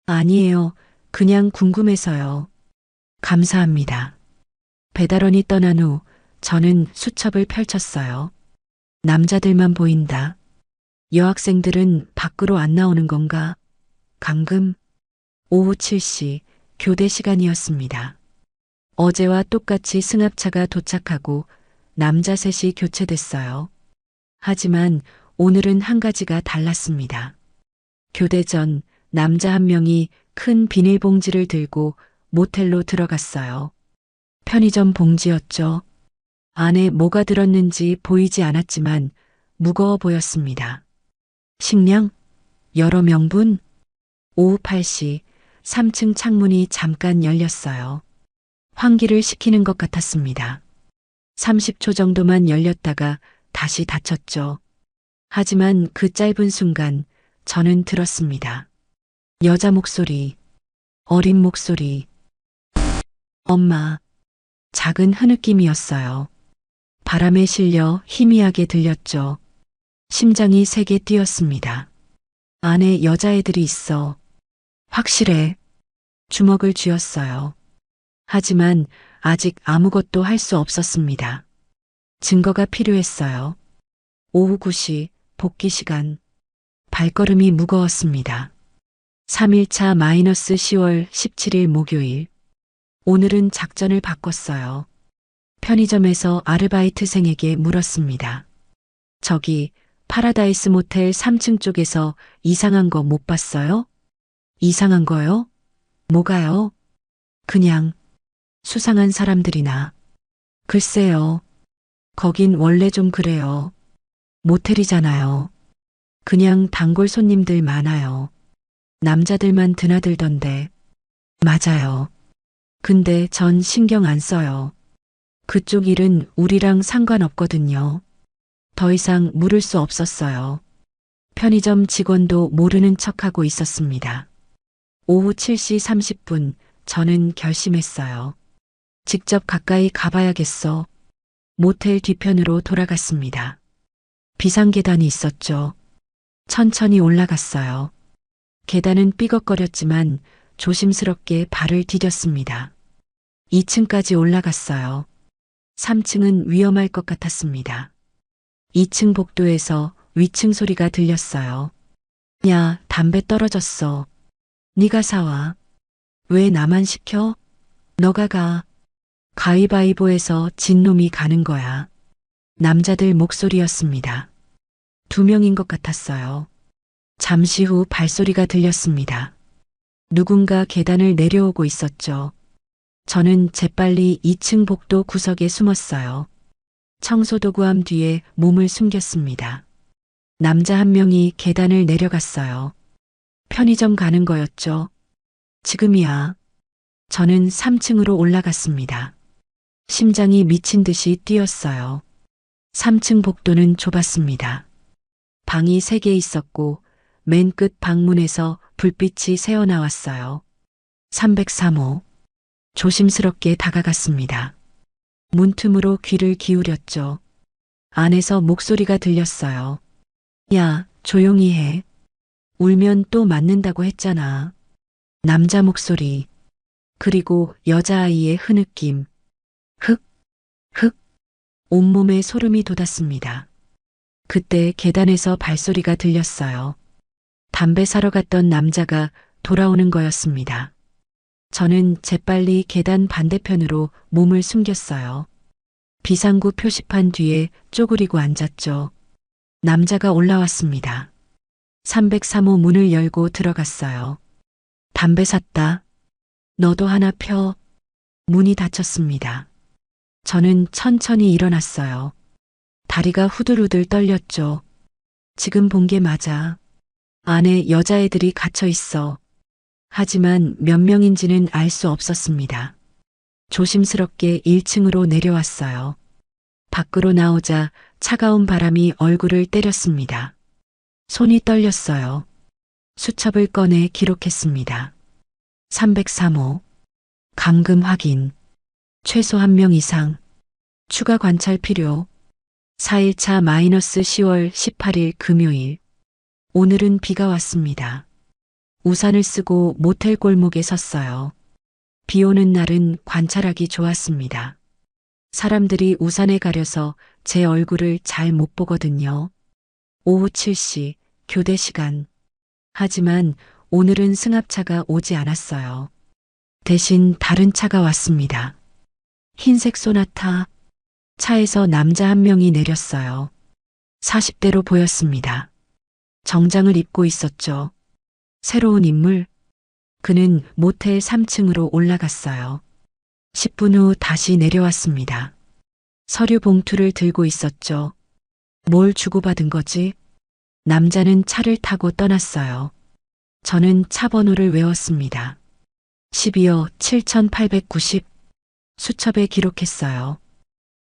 아니에요. 그냥 궁금해서요. 감사합니다. 배달원이 떠난 후 저는 수첩을 펼쳤어요. 남자들만 보인다. 여학생들은 밖으로 안 나오는 건가? 감금. 오후 7시 교대 시간이었습니다. 어제와 똑같이 승합차가 도착하고 남자 셋이 교체됐어요. 하지만 오늘은 한 가지가 달랐습니다. 교대 전 남자 한 명이 큰 비닐봉지를 들고 모텔로 들어갔어요. 편의점 봉지였죠. 안에 뭐가 들었는지 보이지 않았지만 무거워 보였습니다. 식량? 여러 명분? 오후 8시 3층 창문이 잠깐 열렸어요. 환기를 시키는 것 같았습니다. 30초 정도만 열렸다가 다시 닫혔죠. 하지만 그 짧은 순간 저는 들었습니다. 여자 목소리, 어린 목소리. 엄마. 작은 흐느낌이었어요. 바람에 실려 희미하게 들렸죠. 심장이 세게 뛰었습니다. 안에 여자애들이 있어. 확실해. 주먹을 쥐었어요. 하지만 아직 아무것도 할 수 없었습니다. 증거가 필요했어요. 오후 9시 복귀 시간. 발걸음이 무거웠습니다. 3일차 마이너스 10월 17일 목요일. 오늘은 작전을 바꿨어요. 편의점에서 아르바이트생에게 물었습니다. 저기 파라다이스 모텔 3층 쪽에서 이상한 거 못 봤어요? 이상한 거요? 뭐가요? 그냥 수상한 사람들이나. 글쎄요. 거긴 원래 좀 그래요. 모텔이잖아요. 그냥 단골 손님들 많아요. 남자들만 드나들던데. 맞아요. 근데 전 신경 안 써요. 그쪽 일은 우리랑 상관없거든요. 더 이상 물을 수 없었어요. 편의점 직원도 모르는 척하고 있었습니다. 오후 7시 30분 저는 결심했어요. 직접 가까이 가봐야겠어. 모텔 뒤편으로 돌아갔습니다. 비상계단이 있었죠. 천천히 올라갔어요. 계단은 삐걱거렸지만 조심스럽게 발을 디뎠습니다. 2층까지 올라갔어요. 3층은 위험할 것 같았습니다. 2층 복도에서 위층 소리가 들렸어요. 야, 담배 떨어졌어. 네가 사와. 왜 나만 시켜? 너가 가. 가위바위보에서 진 놈이 가는 거야. 남자들 목소리였습니다. 2명인 것 같았어요. 잠시 후 발소리가 들렸습니다. 누군가 계단을 내려오고 있었죠. 저는 재빨리 2층 복도 구석에 숨었어요. 청소도구함 뒤에 몸을 숨겼습니다. 남자 한 명이 계단을 내려갔어요. 편의점 가는 거였죠. 지금이야. 저는 3층으로 올라갔습니다. 심장이 미친 듯이 뛰었어요. 3층 복도는 좁았습니다. 방이 3개 있었고 맨 끝 방문에서 불빛이 새어나왔어요. 303호. 조심스럽게 다가갔습니다. 문틈으로 귀를 기울였죠. 안에서 목소리가 들렸어요. 야, 조용히 해. 울면 또 맞는다고 했잖아. 남자 목소리. 그리고 여자아이의 흐느낌. 흑, 흑. 온몸에 소름이 돋았습니다. 그때 계단에서 발소리가 들렸어요. 담배 사러 갔던 남자가 돌아오는 거였습니다. 저는 재빨리 계단 반대편으로 몸을 숨겼어요. 비상구 표시판 뒤에 쪼그리고 앉았죠. 남자가 올라왔습니다. 303호 문을 열고 들어갔어요. 담배 샀다. 너도 하나 펴. 문이 닫혔습니다. 저는 천천히 일어났어요. 다리가 후들후들 떨렸죠. 지금 본 게 맞아. 안에 여자애들이 갇혀 있어. 하지만 몇 명인지는 알 수 없었습니다. 조심스럽게 1층으로 내려왔어요. 밖으로 나오자 차가운 바람이 얼굴을 때렸습니다. 손이 떨렸어요. 수첩을 꺼내 기록했습니다. 303호. 감금 확인. 최소 1명 이상. 추가 관찰 필요. 4일차 -10월 18일 금요일. 오늘은 비가 왔습니다. 우산을 쓰고 모텔 골목에 섰어요. 비 오는 날은 관찰하기 좋았습니다. 사람들이 우산에 가려서 제 얼굴을 잘 못 보거든요. 오후 7시 교대 시간. 하지만 오늘은 승합차가 오지 않았어요. 대신 다른 차가 왔습니다. 흰색 소나타. 차에서 남자 한 명이 내렸어요. 40대로 보였습니다. 정장을 입고 있었죠. 새로운 인물. 그는 모텔 3층으로 올라갔어요. 10분 후 다시 내려왔습니다. 서류 봉투를 들고 있었죠. 뭘 주고받은 거지? 남자는 차를 타고 떠났어요. 저는 차 번호를 외웠습니다. 12호 7890. 수첩에 기록했어요.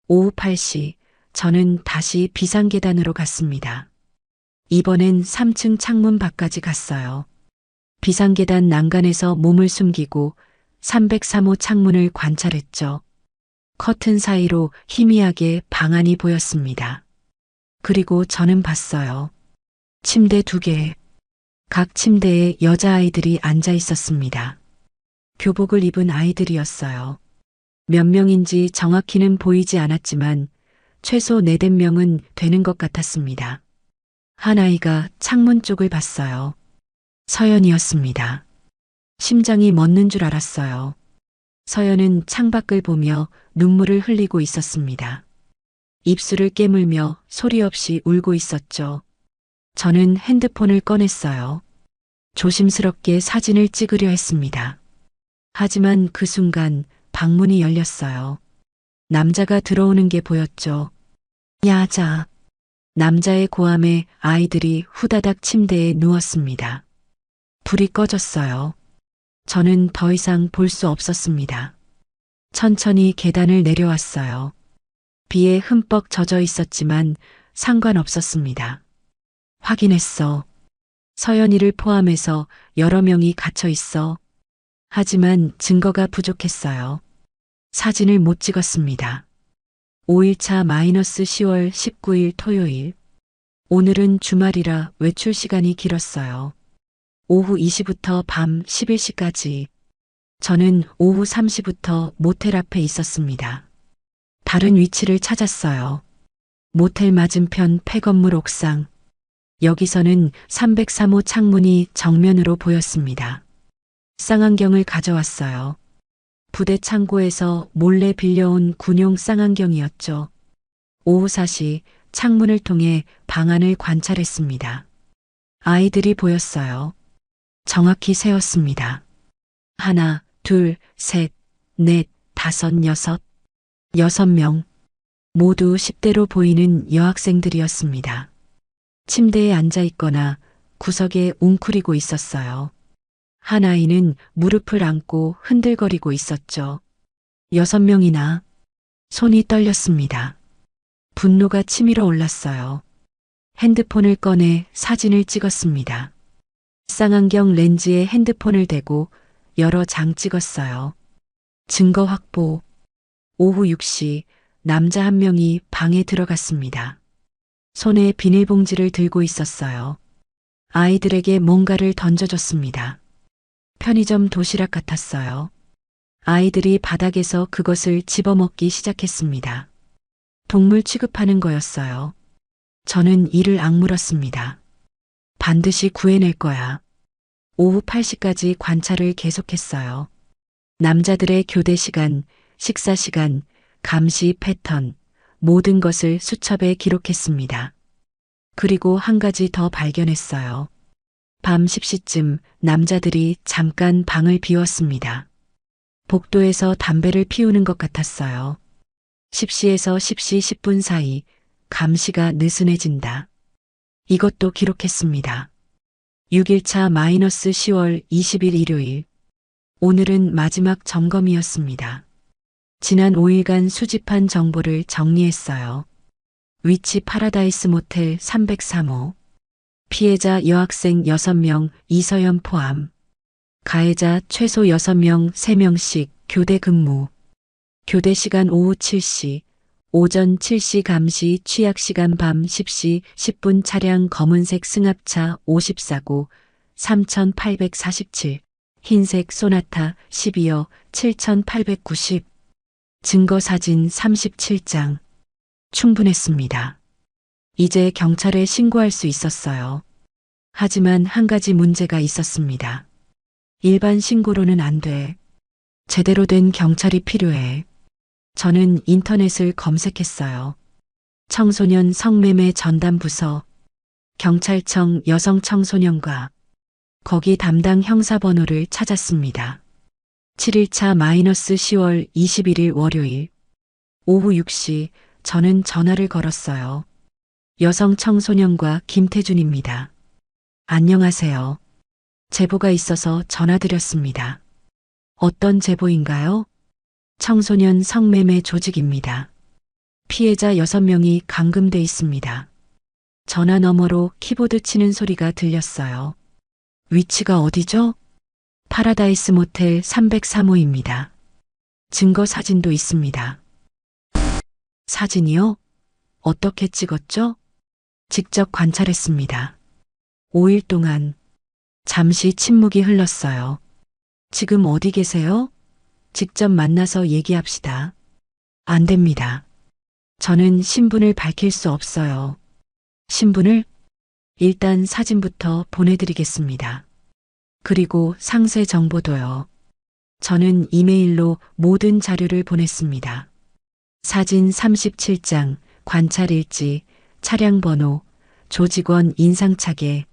오후 8시 저는 다시 비상계단으로 갔습니다. 이번엔 3층 창문 밖까지 갔어요. 비상계단 난간에서 몸을 숨기고 303호 창문을 관찰했죠. 커튼 사이로 희미하게 방 안이 보였습니다. 그리고 저는 봤어요. 침대 2개. 각 침대에 여자아이들이 앉아 있었습니다. 교복을 입은 아이들이었어요. 몇 명인지 정확히는 보이지 않았지만 최소 4~5명은 되는 것 같았습니다. 한 아이가 창문 쪽을 봤어요. 서연이었습니다. 심장이 멎는 줄 알았어요. 서연은 창밖을 보며 눈물을 흘리고 있었습니다. 입술을 깨물며 소리 없이 울고 있었죠. 저는 핸드폰을 꺼냈어요. 조심스럽게 사진을 찍으려 했습니다. 하지만 그 순간 방문이 열렸어요. 남자가 들어오는 게 보였죠. 야자. 남자의 고함에 아이들이 후다닥 침대에 누웠습니다. 불이 꺼졌어요. 저는 더 이상 볼 수 없었습니다. 천천히 계단을 내려왔어요. 비에 흠뻑 젖어 있었지만 상관없었습니다. 확인했어. 서연이를 포함해서 여러 명이 갇혀 있어. 하지만 증거가 부족했어요. 사진을 못 찍었습니다. 5일차 -10월 19일 토요일. 오늘은 주말이라 외출 시간이 길었어요. 오후 2시부터 밤 11시까지. 저는 오후 3시부터 모텔 앞에 있었습니다. 다른 위치를 찾았어요. 모텔 맞은편 폐건물 옥상. 여기서는 303호 창문이 정면으로 보였습니다. 쌍안경을 가져왔어요. 부대 창고에서 몰래 빌려온 군용 쌍안경이었죠. 오후 4시 창문을 통해 방 안을 관찰했습니다. 아이들이 보였어요. 정확히 세었습니다. 1, 2, 3, 4, 5, 6. 6명. 모두 10대로 보이는 여학생들이었습니다. 침대에 앉아 있거나 구석에 웅크리고 있었어요. 한 아이는 무릎을 안고 흔들거리고 있었죠. 6명이나. 손이 떨렸습니다. 분노가 치밀어 올랐어요. 핸드폰을 꺼내 사진을 찍었습니다. 쌍안경 렌즈에 핸드폰을 대고 여러 장 찍었어요. 증거 확보. 오후 6시 남자 한 명이 방에 들어갔습니다. 손에 비닐봉지를 들고 있었어요. 아이들에게 뭔가를 던져줬습니다. 편의점 도시락 같았어요. 아이들이 바닥에서 그것을 집어먹기 시작했습니다. 동물 취급하는 거였어요. 저는 이를 악물었습니다. 반드시 구해낼 거야. 오후 8시까지 관찰을 계속했어요. 남자들의 교대 시간, 식사 시간, 감시 패턴, 모든 것을 수첩에 기록했습니다. 그리고 한 가지 더 발견했어요. 밤 10시쯤 남자들이 잠깐 방을 비웠습니다. 복도에서 담배를 피우는 것 같았어요. 10시에서 10시 10분 사이 감시가 느슨해진다. 이것도 기록했습니다. 6일차 마이너스 10월 20일 일요일. 오늘은 마지막 점검이었습니다. 지난 5일간 수집한 정보를 정리했어요. 위치 파라다이스 모텔 303호. 피해자 여학생 6명 이서연 포함. 가해자 최소 6명 3명씩 교대 근무. 교대 시간 오후 7시, 오전 7시 감시 취약 시간 밤 10시 10분 차량 검은색 승합차 54고 3847, 흰색 소나타 12여 7890. 증거 사진 37장. 충분했습니다. 이제 경찰에 신고할 수 있었어요. 하지만 한 가지 문제가 있었습니다. 일반 신고로는 안 돼. 제대로 된 경찰이 필요해. 저는 인터넷을 검색했어요. 청소년 성매매 전담 부서, 경찰청 여성 청소년과 거기 담당 형사 번호를 찾았습니다. 7일차 마이너스 10월 21일 월요일 오후 6시 저는 전화를 걸었어요. 여성 청소년과 김태준입니다. 안녕하세요. 제보가 있어서 전화드렸습니다. 어떤 제보인가요? 청소년 성매매 조직입니다. 피해자 6명이 감금돼 있습니다. 전화 너머로 키보드 치는 소리가 들렸어요. 위치가 어디죠? 파라다이스 모텔 303호입니다. 증거 사진도 있습니다. 사진이요? 어떻게 찍었죠? 직접 관찰했습니다. 5일 동안. 잠시 침묵이 흘렀어요. 지금 어디 계세요? 직접 만나서 얘기합시다. 안 됩니다. 저는 신분을 밝힐 수 없어요. 신분을? 일단 사진부터 보내드리겠습니다. 그리고 상세 정보도요. 저는 이메일로 모든 자료를 보냈습니다. 사진 37장, 관찰 일지, 차량 번호, 조직원 인상착에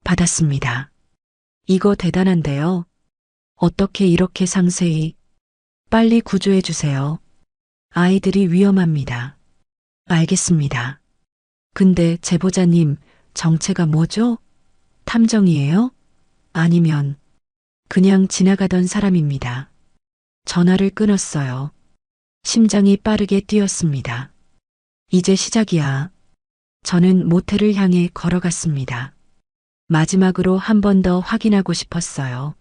받았습니다. 이거 대단한데요. 어떻게 이렇게 상세히? 빨리 구조해 주세요. 아이들이 위험합니다. 알겠습니다. 근데 제보자님, 정체가 뭐죠? 탐정이에요? 아니면 그냥 지나가던 사람입니다. 전화를 끊었어요. 심장이 빠르게 뛰었습니다. 이제 시작이야. 저는 모텔을 향해 걸어갔습니다. 마지막으로 한 번 더 확인하고 싶었어요.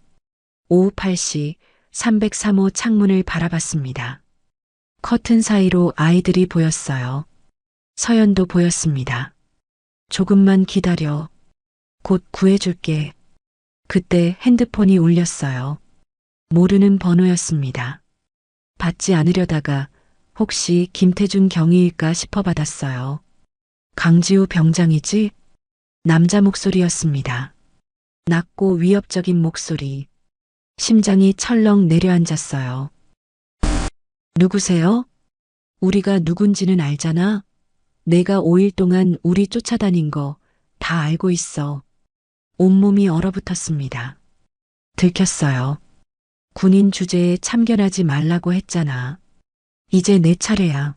오후 8시 303호 창문을 바라봤습니다. 커튼 사이로 아이들이 보였어요. 서연도 보였습니다. 조금만 기다려. 곧 구해줄게. 그때 핸드폰이 울렸어요. 모르는 번호였습니다. 받지 않으려다가 혹시 김태준 경위일까 싶어 받았어요. 강지우 병장이지? 남자 목소리였습니다. 낮고 위협적인 목소리. 심장이 철렁 내려앉았어요. 누구세요? 우리가 누군지는 알잖아. 내가 5일 동안 우리 쫓아다닌 거 다 알고 있어. 온몸이 얼어붙었습니다. 들켰어요. 군인 주제에 참견하지 말라고 했잖아. 이제 내 차례야.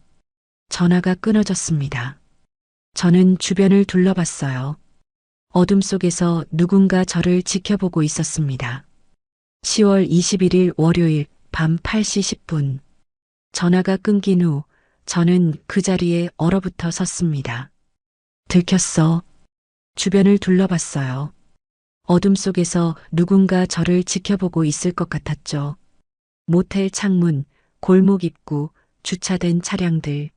전화가 끊어졌습니다. 저는 주변을 둘러봤어요. 어둠 속에서 누군가 저를 지켜보고 있었습니다. 10월 21일 월요일 밤 8시 10분. 전화가 끊긴 후 저는 그 자리에 얼어붙어 섰습니다. 들켰어. 주변을 둘러봤어요. 어둠 속에서 누군가 저를 지켜보고 있을 것 같았죠. 모텔 창문, 골목 입구, 주차된 차량들.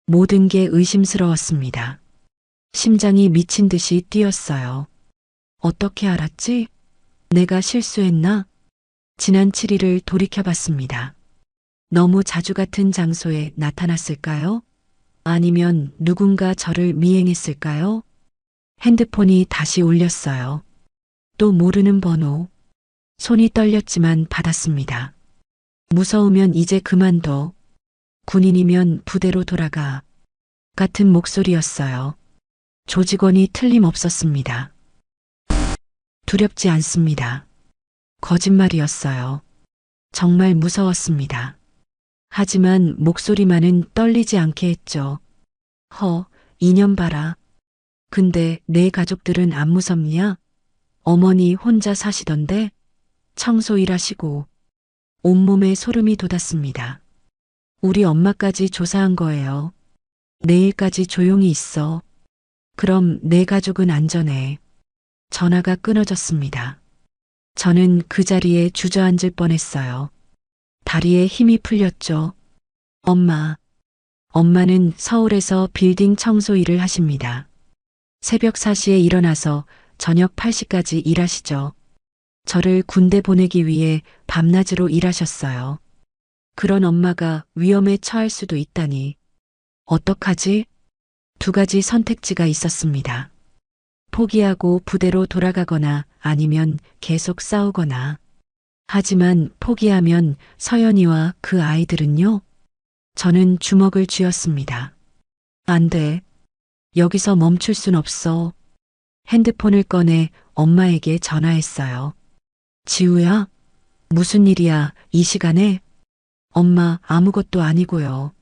모든 게 의심스러웠습니다. 심장이 미친 듯이 뛰었어요. 어떻게 알았지? 내가 실수했나? 지난 7일을 돌이켜봤습니다. 너무 자주 같은 장소에 나타났을까요? 아니면 누군가 저를 미행했을까요? 핸드폰이 다시 울렸어요. 또 모르는 번호. 손이 떨렸지만 받았습니다. 무서우면 이제 그만둬. 군인이면 부대로 돌아가. 같은 목소리였어요. 조직원이 틀림없었습니다. 두렵지 않습니다. 거짓말이었어요. 정말 무서웠습니다. 하지만 목소리만은 떨리지 않게 했죠. 2년 봐라. 근데 내 가족들은 안 무섭냐? 어머니 혼자 사시던데? 청소 일하시고. 온몸에 소름이 돋았습니다. 우리 엄마까지 조사한 거예요. 내일까지 조용히 있어. 그럼 내 가족은 안전해. 전화가 끊어졌습니다. 저는 그 자리에 주저앉을 뻔했어요. 다리에 힘이 풀렸죠. 엄마는 서울에서 빌딩 청소 일을 하십니다. 새벽 4시에 일어나서 저녁 8시까지 일하시죠. 저를 군대 보내기 위해 밤낮으로 일하셨어요. 그런 엄마가 위험에 처할 수도 있다니. 어떡하지? 2가지 선택지가 있었습니다. 포기하고 부대로 돌아가거나 아니면 계속 싸우거나. 하지만 포기하면 서연이와 그 아이들은요? 저는 주먹을 쥐었습니다. 안 돼. 여기서 멈출 순 없어. 핸드폰을 꺼내 엄마에게 전화했어요. 지우야? 무슨 일이야, 이 시간에? 엄마, 아무것도 아니고요.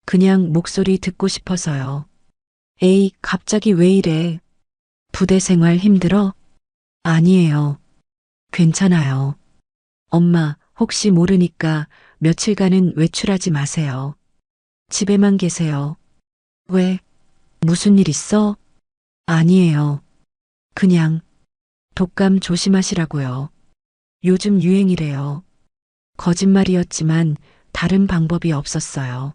그냥 목소리 듣고 싶어서요. 에이, 갑자기 왜 이래? 부대 생활 힘들어? 아니에요. 괜찮아요. 엄마, 혹시 모르니까 며칠간은 외출하지 마세요. 집에만 계세요. 왜? 무슨 일 있어? 아니에요. 그냥 독감 조심하시라고요. 요즘 유행이래요. 거짓말이었지만 다른 방법이 없었어요.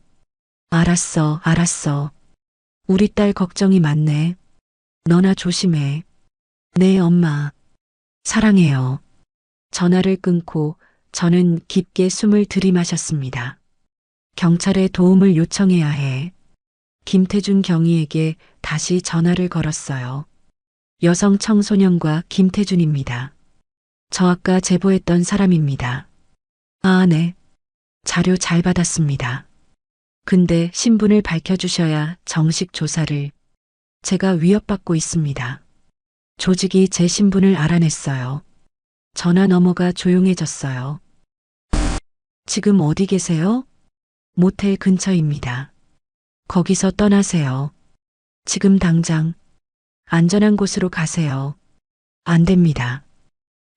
알았어. 우리 딸 걱정이 많네. 너나 조심해. 네, 엄마. 사랑해요. 전화를 끊고 저는 깊게 숨을 들이마셨습니다. 경찰에 도움을 요청해야 해. 김태준 경위에게 다시 전화를 걸었어요. 여성 청소년과 김태준입니다. 저 아까 제보했던 사람입니다. 아, 네. 자료 잘 받았습니다. 근데 신분을 밝혀주셔야 정식 조사를. 제가 위협받고 있습니다. 조직이 제 신분을 알아냈어요. 전화 너머가 조용해졌어요. 지금 어디 계세요? 모텔 근처입니다. 거기서 떠나세요. 지금 당장 안전한 곳으로 가세요. 안 됩니다.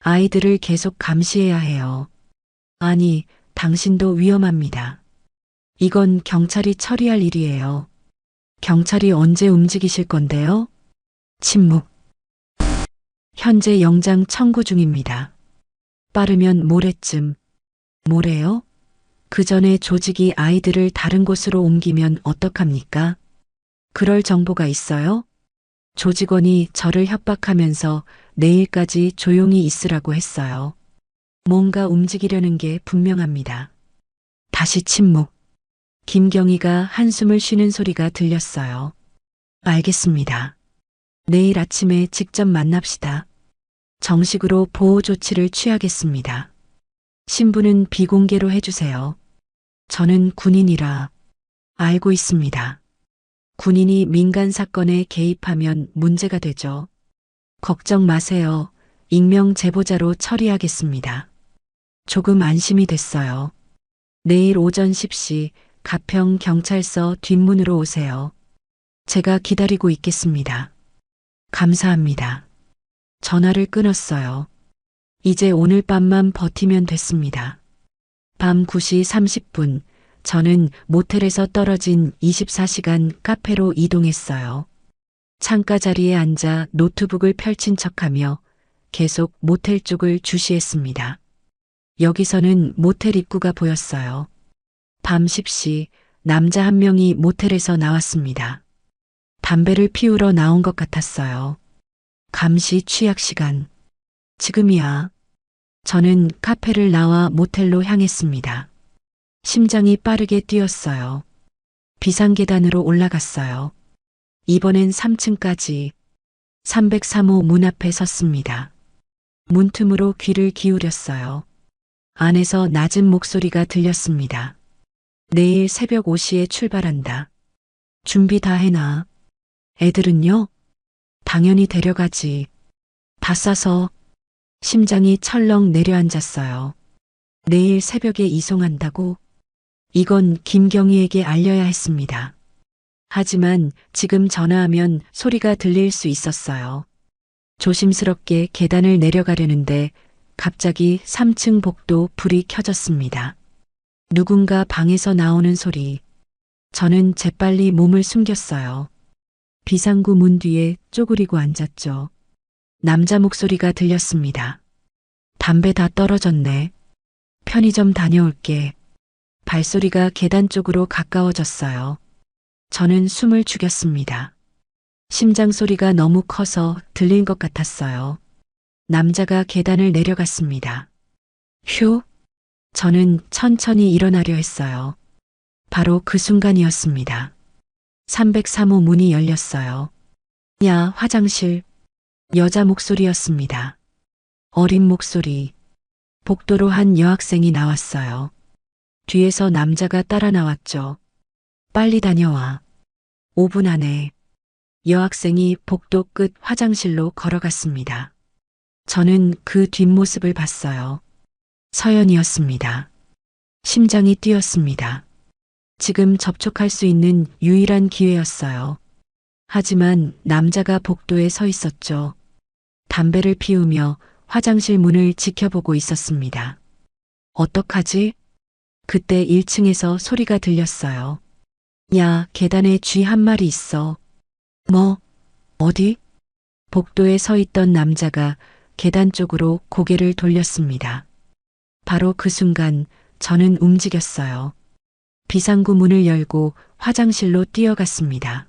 아이들을 계속 감시해야 해요. 아니, 당신도 위험합니다. 이건 경찰이 처리할 일이에요. 경찰이 언제 움직이실 건데요? 침묵. 현재 영장 청구 중입니다. 빠르면 모레쯤. 모레요? 그 전에 조직이 아이들을 다른 곳으로 옮기면 어떡합니까? 그럴 정보가 있어요? 조직원이 저를 협박하면서 내일까지 조용히 있으라고 했어요. 뭔가 움직이려는 게 분명합니다. 다시 침묵. 김경희가 한숨을 쉬는 소리가 들렸어요. 알겠습니다. 내일 아침에 직접 만납시다. 정식으로 보호 조치를 취하겠습니다. 신분은 비공개로 해주세요. 저는 군인이라 알고 있습니다. 군인이 민간 사건에 개입하면 문제가 되죠. 걱정 마세요. 익명 제보자로 처리하겠습니다. 조금 안심이 됐어요. 내일 오전 10시 가평 경찰서 뒷문으로 오세요. 제가 기다리고 있겠습니다. 감사합니다. 전화를 끊었어요. 이제 오늘 밤만 버티면 됐습니다. 밤 9시 30분, 저는 모텔에서 떨어진 24시간 카페로 이동했어요. 창가 자리에 앉아 노트북을 펼친 척하며 계속 모텔 쪽을 주시했습니다. 여기서는 모텔 입구가 보였어요. 밤 10시 남자 한 명이 모텔에서 나왔습니다. 담배를 피우러 나온 것 같았어요. 감시 취약 시간. 지금이야. 저는 카페를 나와 모텔로 향했습니다. 심장이 빠르게 뛰었어요. 비상계단으로 올라갔어요. 이번엔 3층까지 303호 문 앞에 섰습니다. 문틈으로 귀를 기울였어요. 안에서 낮은 목소리가 들렸습니다. 내일 새벽 5시에 출발한다. 준비 다 해놔. 애들은요? 당연히 데려가지. 다 싸서. 심장이 철렁 내려앉았어요. 내일 새벽에 이송한다고? 이건 김경희에게 알려야 했습니다. 하지만 지금 전화하면 소리가 들릴 수 있었어요. 조심스럽게 계단을 내려가려는데 갑자기 3층 복도 불이 켜졌습니다. 누군가 방에서 나오는 소리. 저는 재빨리 몸을 숨겼어요. 비상구 문 뒤에 쪼그리고 앉았죠. 남자 목소리가 들렸습니다. 담배 다 떨어졌네. 편의점 다녀올게. 발소리가 계단 쪽으로 가까워졌어요. 저는 숨을 죽였습니다. 심장 소리가 너무 커서 들린 것 같았어요. 남자가 계단을 내려갔습니다. 휴! 저는 천천히 일어나려 했어요. 바로 그 순간이었습니다. 303호 문이 열렸어요. 야, 화장실. 여자 목소리였습니다. 어린 목소리. 복도로 한 여학생이 나왔어요. 뒤에서 남자가 따라 나왔죠. 빨리 다녀와. 5분 안에. 여학생이 복도 끝 화장실로 걸어갔습니다. 저는 그 뒷모습을 봤어요. 서연이었습니다. 심장이 뛰었습니다. 지금 접촉할 수 있는 유일한 기회였어요. 하지만 남자가 복도에 서 있었죠. 담배를 피우며 화장실 문을 지켜보고 있었습니다. 어떡하지? 그때 1층에서 소리가 들렸어요. 야, 계단에 쥐 한 마리 있어. 뭐? 어디? 복도에 서 있던 남자가 계단 쪽으로 고개를 돌렸습니다. 바로 그 순간 저는 움직였어요. 비상구 문을 열고 화장실로 뛰어갔습니다.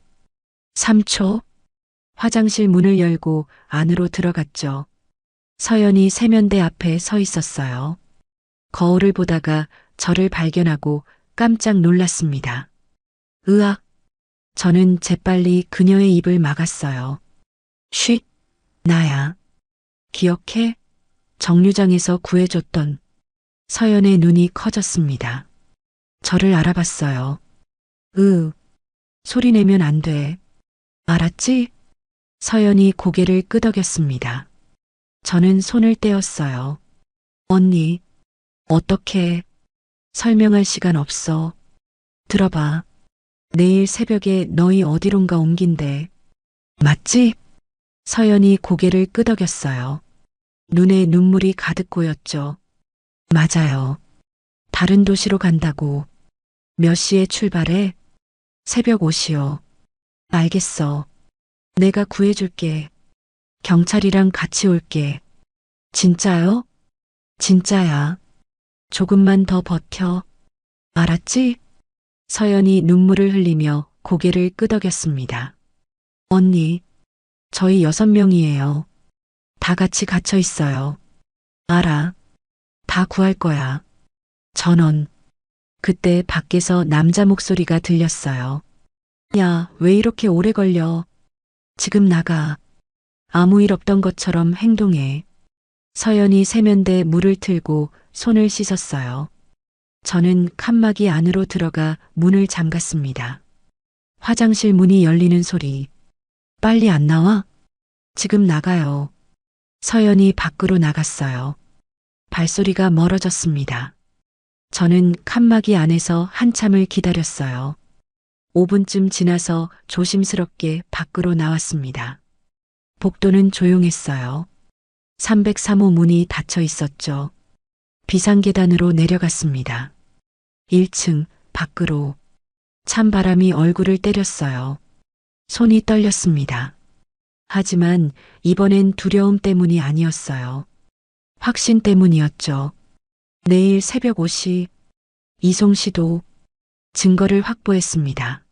3초. 화장실 문을 열고 안으로 들어갔죠. 서연이 세면대 앞에 서 있었어요. 거울을 보다가 저를 발견하고 깜짝 놀랐습니다. 으악! 저는 재빨리 그녀의 입을 막았어요. 쉿! 나야. 기억해? 정류장에서 구해줬던. 서연의 눈이 커졌습니다. 저를 알아봤어요. 소리 내면 안 돼. 알았지? 서연이 고개를 끄덕였습니다. 저는 손을 떼었어요. 언니, 어떻게? 설명할 시간 없어. 들어봐. 내일 새벽에 너희 어디론가 옮긴대. 맞지? 서연이 고개를 끄덕였어요. 눈에 눈물이 가득 고였죠. 맞아요. 다른 도시로 간다고. 몇 시에 출발해? 새벽 5시요. 알겠어. 내가 구해줄게. 경찰이랑 같이 올게. 진짜요? 진짜야. 조금만 더 버텨. 알았지? 서연이 눈물을 흘리며 고개를 끄덕였습니다. 언니, 저희 6명이에요. 다 같이 갇혀 있어요. 알아. 다 구할 거야. 전원. 그때 밖에서 남자 목소리가 들렸어요. 야, 왜 이렇게 오래 걸려? 지금 나가. 아무 일 없던 것처럼 행동해. 서연이 세면대에 물을 틀고 손을 씻었어요. 저는 칸막이 안으로 들어가 문을 잠갔습니다. 화장실 문이 열리는 소리. 빨리 안 나와? 지금 나가요. 서연이 밖으로 나갔어요. 발소리가 멀어졌습니다. 저는 칸막이 안에서 한참을 기다렸어요. 5분쯤 지나서 조심스럽게 밖으로 나왔습니다. 복도는 조용했어요. 303호 문이 닫혀 있었죠. 비상계단으로 내려갔습니다. 1층 밖으로. 찬바람이 얼굴을 때렸어요. 손이 떨렸습니다. 하지만 이번엔 두려움 때문이 아니었어요. 확신 때문이었죠. 내일 새벽 5시 이송 씨도 증거를 확보했습니다.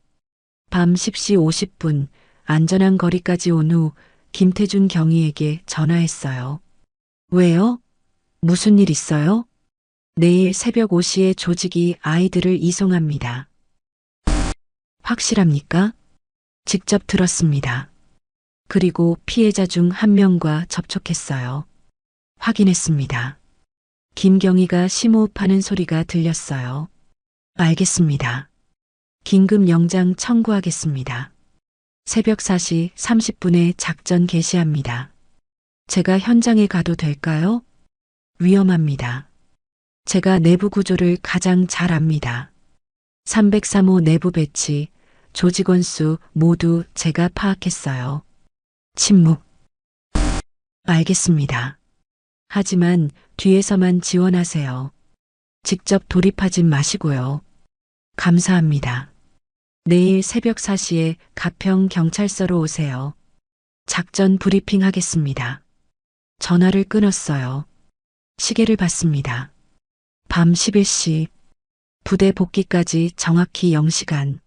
밤 10시 50분 안전한 거리까지 온 후 김태준 경위에게 전화했어요. 왜요? 무슨 일 있어요? 내일 새벽 5시에 조직이 아이들을 이송합니다. 확실합니까? 직접 들었습니다. 그리고 피해자 중 한 명과 접촉했어요. 확인했습니다. 김경희가 심호흡하는 소리가 들렸어요. 알겠습니다. 긴급 영장 청구하겠습니다. 새벽 4시 30분에 작전 개시합니다. 제가 현장에 가도 될까요? 위험합니다. 제가 내부 구조를 가장 잘 압니다. 303호 내부 배치, 조직원 수 모두 제가 파악했어요. 침묵. 알겠습니다. 하지만 뒤에서만 지원하세요. 직접 돌입하진 마시고요. 감사합니다. 내일 새벽 4시에 가평 경찰서로 오세요. 작전 브리핑 하겠습니다. 전화를 끊었어요. 시계를 봤습니다. 밤 11시. 부대 복귀까지 정확히 0시간.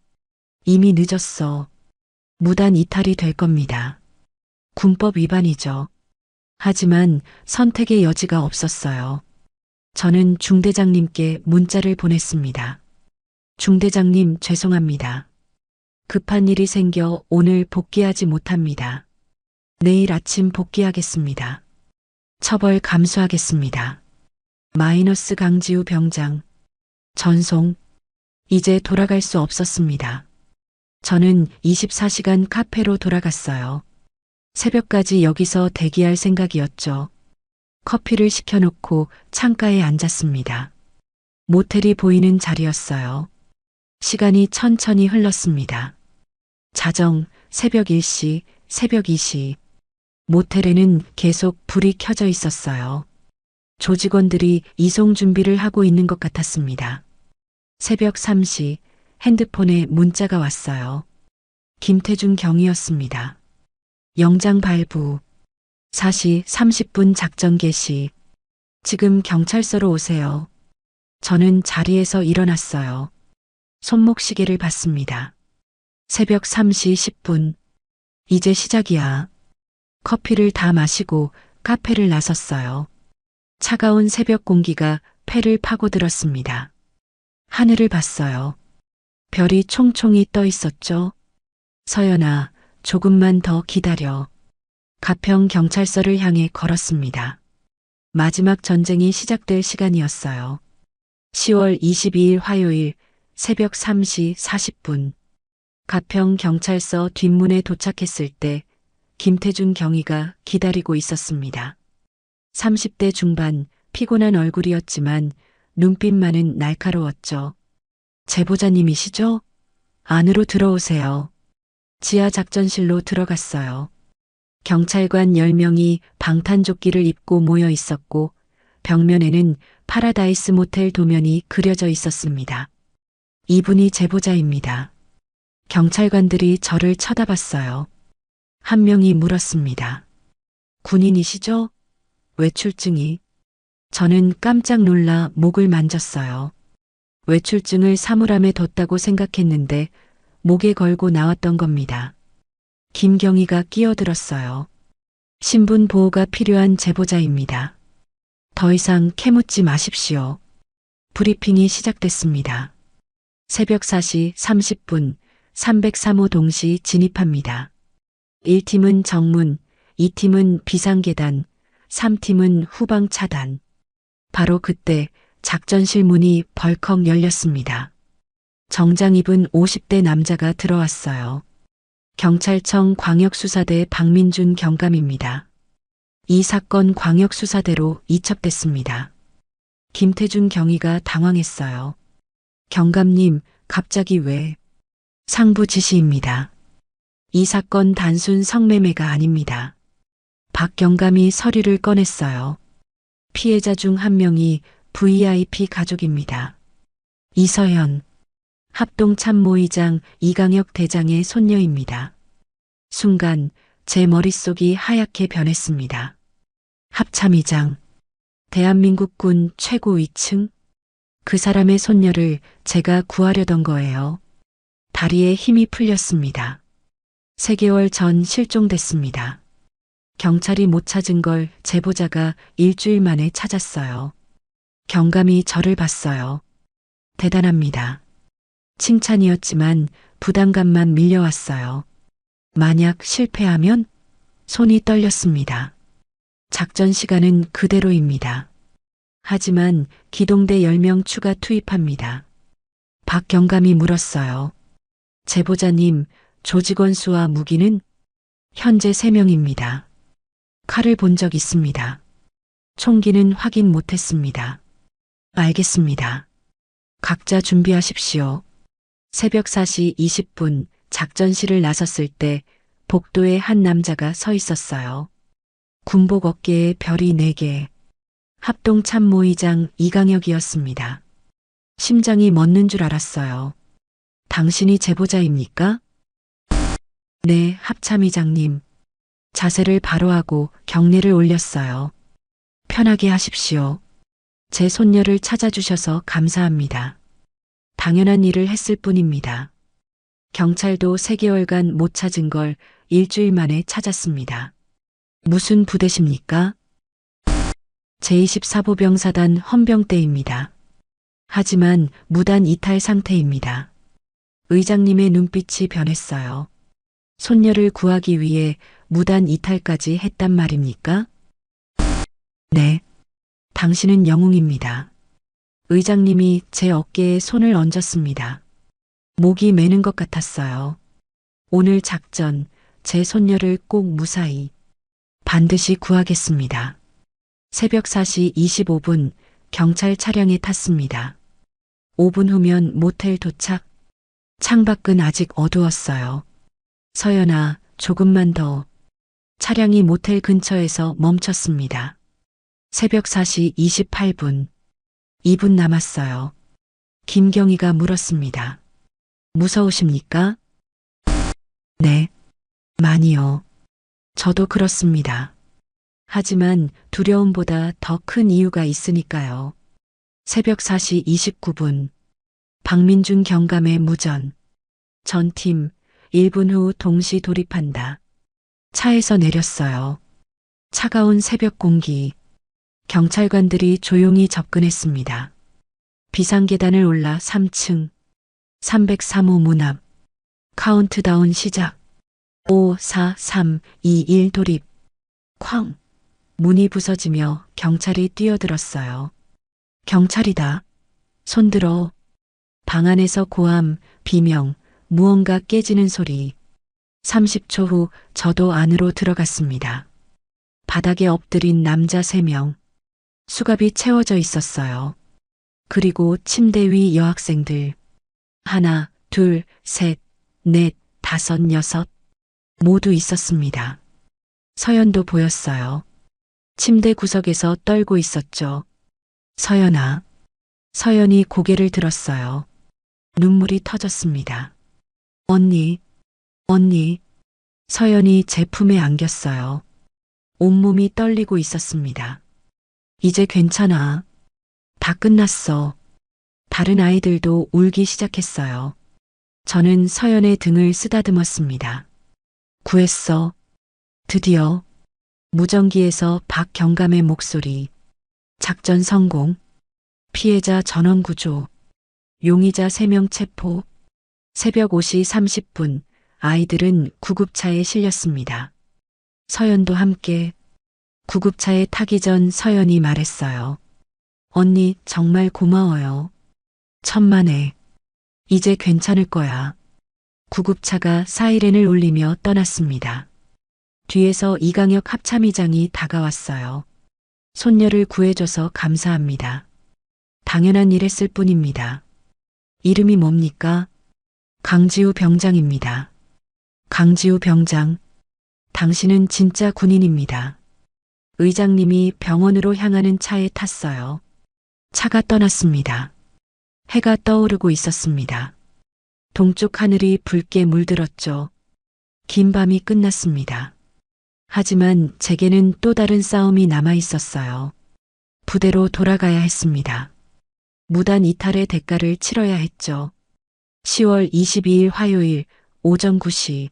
이미 늦었어. 무단 이탈이 될 겁니다. 군법 위반이죠. 하지만 선택의 여지가 없었어요. 저는 중대장님께 문자를 보냈습니다. 중대장님, 죄송합니다. 급한 일이 생겨 오늘 복귀하지 못합니다. 내일 아침 복귀하겠습니다. 처벌 감수하겠습니다. 마이너스 강지우 병장. 전송. 이제 돌아갈 수 없었습니다. 저는 24시간 카페로 돌아갔어요. 새벽까지 여기서 대기할 생각이었죠. 커피를 시켜놓고 창가에 앉았습니다. 모텔이 보이는 자리였어요. 시간이 천천히 흘렀습니다. 자정, 새벽 1시, 새벽 2시. 모텔에는 계속 불이 켜져 있었어요. 조직원들이 이송 준비를 하고 있는 것 같았습니다. 새벽 3시, 핸드폰에 문자가 왔어요. 김태준 경위였습니다. 영장 발부. 4시 30분 작전 개시. 지금 경찰서로 오세요. 저는 자리에서 일어났어요. 손목 시계를 봤습니다. 새벽 3시 10분. 이제 시작이야. 커피를 다 마시고 카페를 나섰어요. 차가운 새벽 공기가 폐를 파고들었습니다. 하늘을 봤어요. 별이 총총히 떠 있었죠. 서연아, 조금만 더 기다려. 가평 경찰서를 향해 걸었습니다. 마지막 전쟁이 시작될 시간이었어요. 10월 22일 화요일 새벽 3시 40분. 가평 경찰서 뒷문에 도착했을 때 김태준 경위가 기다리고 있었습니다. 30대 중반, 피곤한 얼굴이었지만 눈빛만은 날카로웠죠. 제보자님이시죠? 안으로 들어오세요. 지하 작전실로 들어갔어요. 경찰관 10명이 방탄조끼를 입고 모여 있었고 벽면에는 파라다이스 모텔 도면이 그려져 있었습니다. 이분이 제보자입니다. 경찰관들이 저를 쳐다봤어요. 한 명이 물었습니다. 군인이시죠? 외출증이. 저는 깜짝 놀라 목을 만졌어요. 외출증을 사물함에 뒀다고 생각했는데 목에 걸고 나왔던 겁니다. 김경희가 끼어들었어요. 신분 보호가 필요한 제보자입니다. 더 이상 캐묻지 마십시오. 브리핑이 시작됐습니다. 새벽 4시 30분 303호 동시 진입합니다. 1팀은 정문, 2팀은 비상계단, 3팀은 후방 차단. 바로 그때 작전실 문이 벌컥 열렸습니다. 정장 입은 50대 남자가 들어왔어요. 경찰청 광역수사대 박민준 경감입니다. 이 사건 광역수사대로 이첩됐습니다. 김태준 경위가 당황했어요. 경감님, 갑자기 왜? 상부 지시입니다. 이 사건 단순 성매매가 아닙니다. 박 경감이 서류를 꺼냈어요. 피해자 중 한 명이 VIP 가족입니다. 이서현, 합동참모의장 이강혁 대장의 손녀입니다. 순간 제 머릿속이 하얗게 변했습니다. 합참의장, 대한민국 군 최고 위층? 그 사람의 손녀를 제가 구하려던 거예요. 다리에 힘이 풀렸습니다. 3개월 전 실종됐습니다. 경찰이 못 찾은 걸 제보자가 일주일 만에 찾았어요. 경감이 저를 봤어요. 대단합니다. 칭찬이었지만 부담감만 밀려왔어요. 만약 실패하면? 손이 떨렸습니다. 작전 시간은 그대로입니다. 하지만 기동대 10명 추가 투입합니다. 박 경감이 물었어요. 제보자님, 조직원 수와 무기는? 현재 3명입니다. 칼을 본 적 있습니다. 총기는 확인 못했습니다. 알겠습니다. 각자 준비하십시오. 새벽 4시 20분 작전실을 나섰을 때 복도에 한 남자가 서 있었어요. 군복 어깨에 별이 4개. 합동참모의장 이강혁이었습니다. 심장이 멎는 줄 알았어요. 당신이 제보자입니까? 네, 합참의장님. 자세를 바로 하고 경례를 올렸어요. 편하게 하십시오. 제 손녀를 찾아주셔서 감사합니다. 당연한 일을 했을 뿐입니다. 경찰도 3개월간 못 찾은 걸 일주일 만에 찾았습니다. 무슨 부대십니까? 제24보병사단 헌병대입니다. 하지만 무단 이탈 상태입니다. 의장님의 눈빛이 변했어요. 손녀를 구하기 위해 무단 이탈까지 했단 말입니까? 네. 당신은 영웅입니다. 의장님이 제 어깨에 손을 얹었습니다. 목이 메는 것 같았어요. 오늘 작전, 제 손녀를 꼭 무사히, 반드시 구하겠습니다. 새벽 4시 25분 경찰 차량에 탔습니다. 5분 후면 모텔 도착. 창밖은 아직 어두웠어요. 서연아, 조금만 더. 차량이 모텔 근처에서 멈췄습니다. 새벽 4시 28분. 2분 남았어요. 김경희가 물었습니다. 무서우십니까? 네, 많이요. 저도 그렇습니다. 하지만 두려움보다 더 큰 이유가 있으니까요. 새벽 4시 29분. 박민준 경감의 무전. 전팀 1분 후 동시 돌입한다. 차에서 내렸어요. 차가운 새벽 공기. 경찰관들이 조용히 접근했습니다. 비상계단을 올라 3층. 303호 문 앞. 카운트다운 시작. 5, 4, 3, 2, 1 돌입. 쾅. 문이 부서지며 경찰이 뛰어들었어요. 경찰이다. 손들어. 방 안에서 고함, 비명, 무언가 깨지는 소리. 30초 후 저도 안으로 들어갔습니다. 바닥에 엎드린 남자 3명. 수갑이 채워져 있었어요. 그리고 침대 위 여학생들. 하나, 둘, 셋, 넷, 다섯, 여섯. 모두 있었습니다. 서연도 보였어요. 침대 구석에서 떨고 있었죠. 서연아. 서연이 고개를 들었어요. 눈물이 터졌습니다. 언니, 언니. 서연이 제 품에 안겼어요. 온몸이 떨리고 있었습니다. 이제 괜찮아. 다 끝났어. 다른 아이들도 울기 시작했어요. 저는 서연의 등을 쓰다듬었습니다. 구했어. 드디어. 무전기에서 박 경감의 목소리. 작전 성공. 피해자 전원 구조. 용의자 3명 체포. 새벽 5시 30분 아이들은 구급차에 실렸습니다. 서연도 함께. 구급차에 타기 전 서연이 말했어요. 언니 정말 고마워요. 천만에. 이제 괜찮을 거야. 구급차가 사이렌을 울리며 떠났습니다. 뒤에서 이강혁 합참의장이 다가왔어요. 손녀를 구해줘서 감사합니다. 당연한 일 했을 뿐입니다. 이름이 뭡니까? 강지우 병장입니다. 강지우 병장. 당신은 진짜 군인입니다. 의장님이 병원으로 향하는 차에 탔어요. 차가 떠났습니다. 해가 떠오르고 있었습니다. 동쪽 하늘이 붉게 물들었죠. 긴 밤이 끝났습니다. 하지만 제게는 또 다른 싸움이 남아 있었어요. 부대로 돌아가야 했습니다. 무단 이탈의 대가를 치러야 했죠. 10월 22일 화요일 오전 9시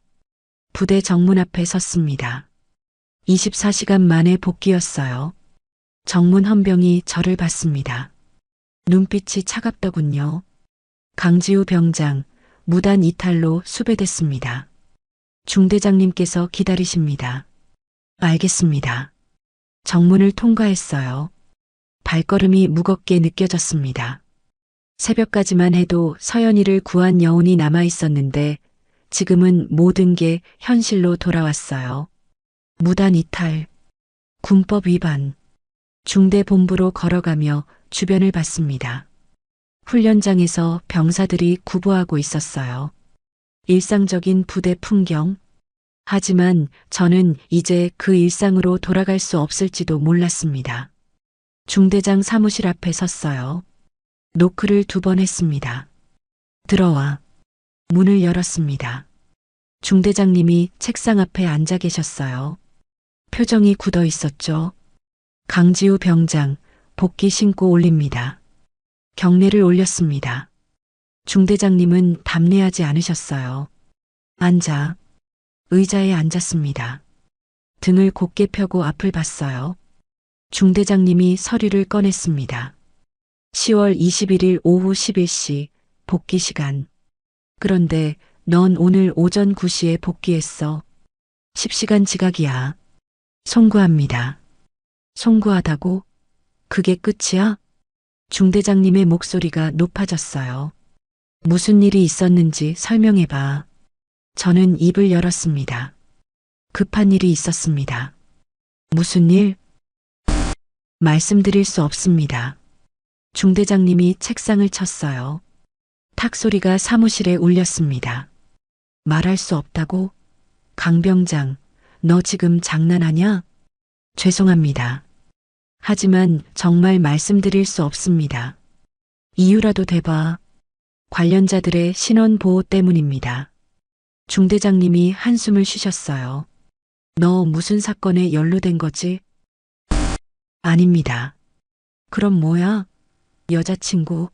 부대 정문 앞에 섰습니다. 24시간 만에 복귀였어요. 정문 헌병이 저를 봤습니다. 눈빛이 차갑더군요. 강지우 병장, 무단 이탈로 수배됐습니다. 중대장님께서 기다리십니다. 알겠습니다. 정문을 통과했어요. 발걸음이 무겁게 느껴졌습니다. 새벽까지만 해도 서연이를 구한 여운이 남아 있었는데 지금은 모든 게 현실로 돌아왔어요. 무단 이탈, 군법 위반, 중대본부로 걸어가며 주변을 봤습니다. 훈련장에서 병사들이 구보하고 있었어요. 일상적인 부대 풍경. 하지만 저는 이제 그 일상으로 돌아갈 수 없을지도 몰랐습니다. 중대장 사무실 앞에 섰어요. 노크를 2번 했습니다. 들어와. 문을 열었습니다. 중대장님이 책상 앞에 앉아 계셨어요. 표정이 굳어 있었죠. 강지우 병장, 복귀 신고 올립니다. 경례를 올렸습니다. 중대장님은 답례하지 않으셨어요. 앉아. 의자에 앉았습니다. 등을 곧게 펴고 앞을 봤어요. 중대장님이 서류를 꺼냈습니다. 10월 21일 오후 11시 복귀 시간. 그런데 넌 오늘 오전 9시에 복귀했어. 10시간 지각이야. 송구합니다. 송구하다고? 그게 끝이야? 중대장님의 목소리가 높아졌어요. 무슨 일이 있었는지 설명해봐. 저는 입을 열었습니다. 급한 일이 있었습니다. 무슨 일? 말씀드릴 수 없습니다. 중대장님이 책상을 쳤어요. 탁 소리가 사무실에 울렸습니다. 말할 수 없다고? 강병장, 너 지금 장난하냐? 죄송합니다. 하지만 정말 말씀드릴 수 없습니다. 이유라도 대봐. 관련자들의 신원 보호 때문입니다. 중대장님이 한숨을 쉬셨어요. 너 무슨 사건에 연루된 거지? 아닙니다. 그럼 뭐야? 여자친구?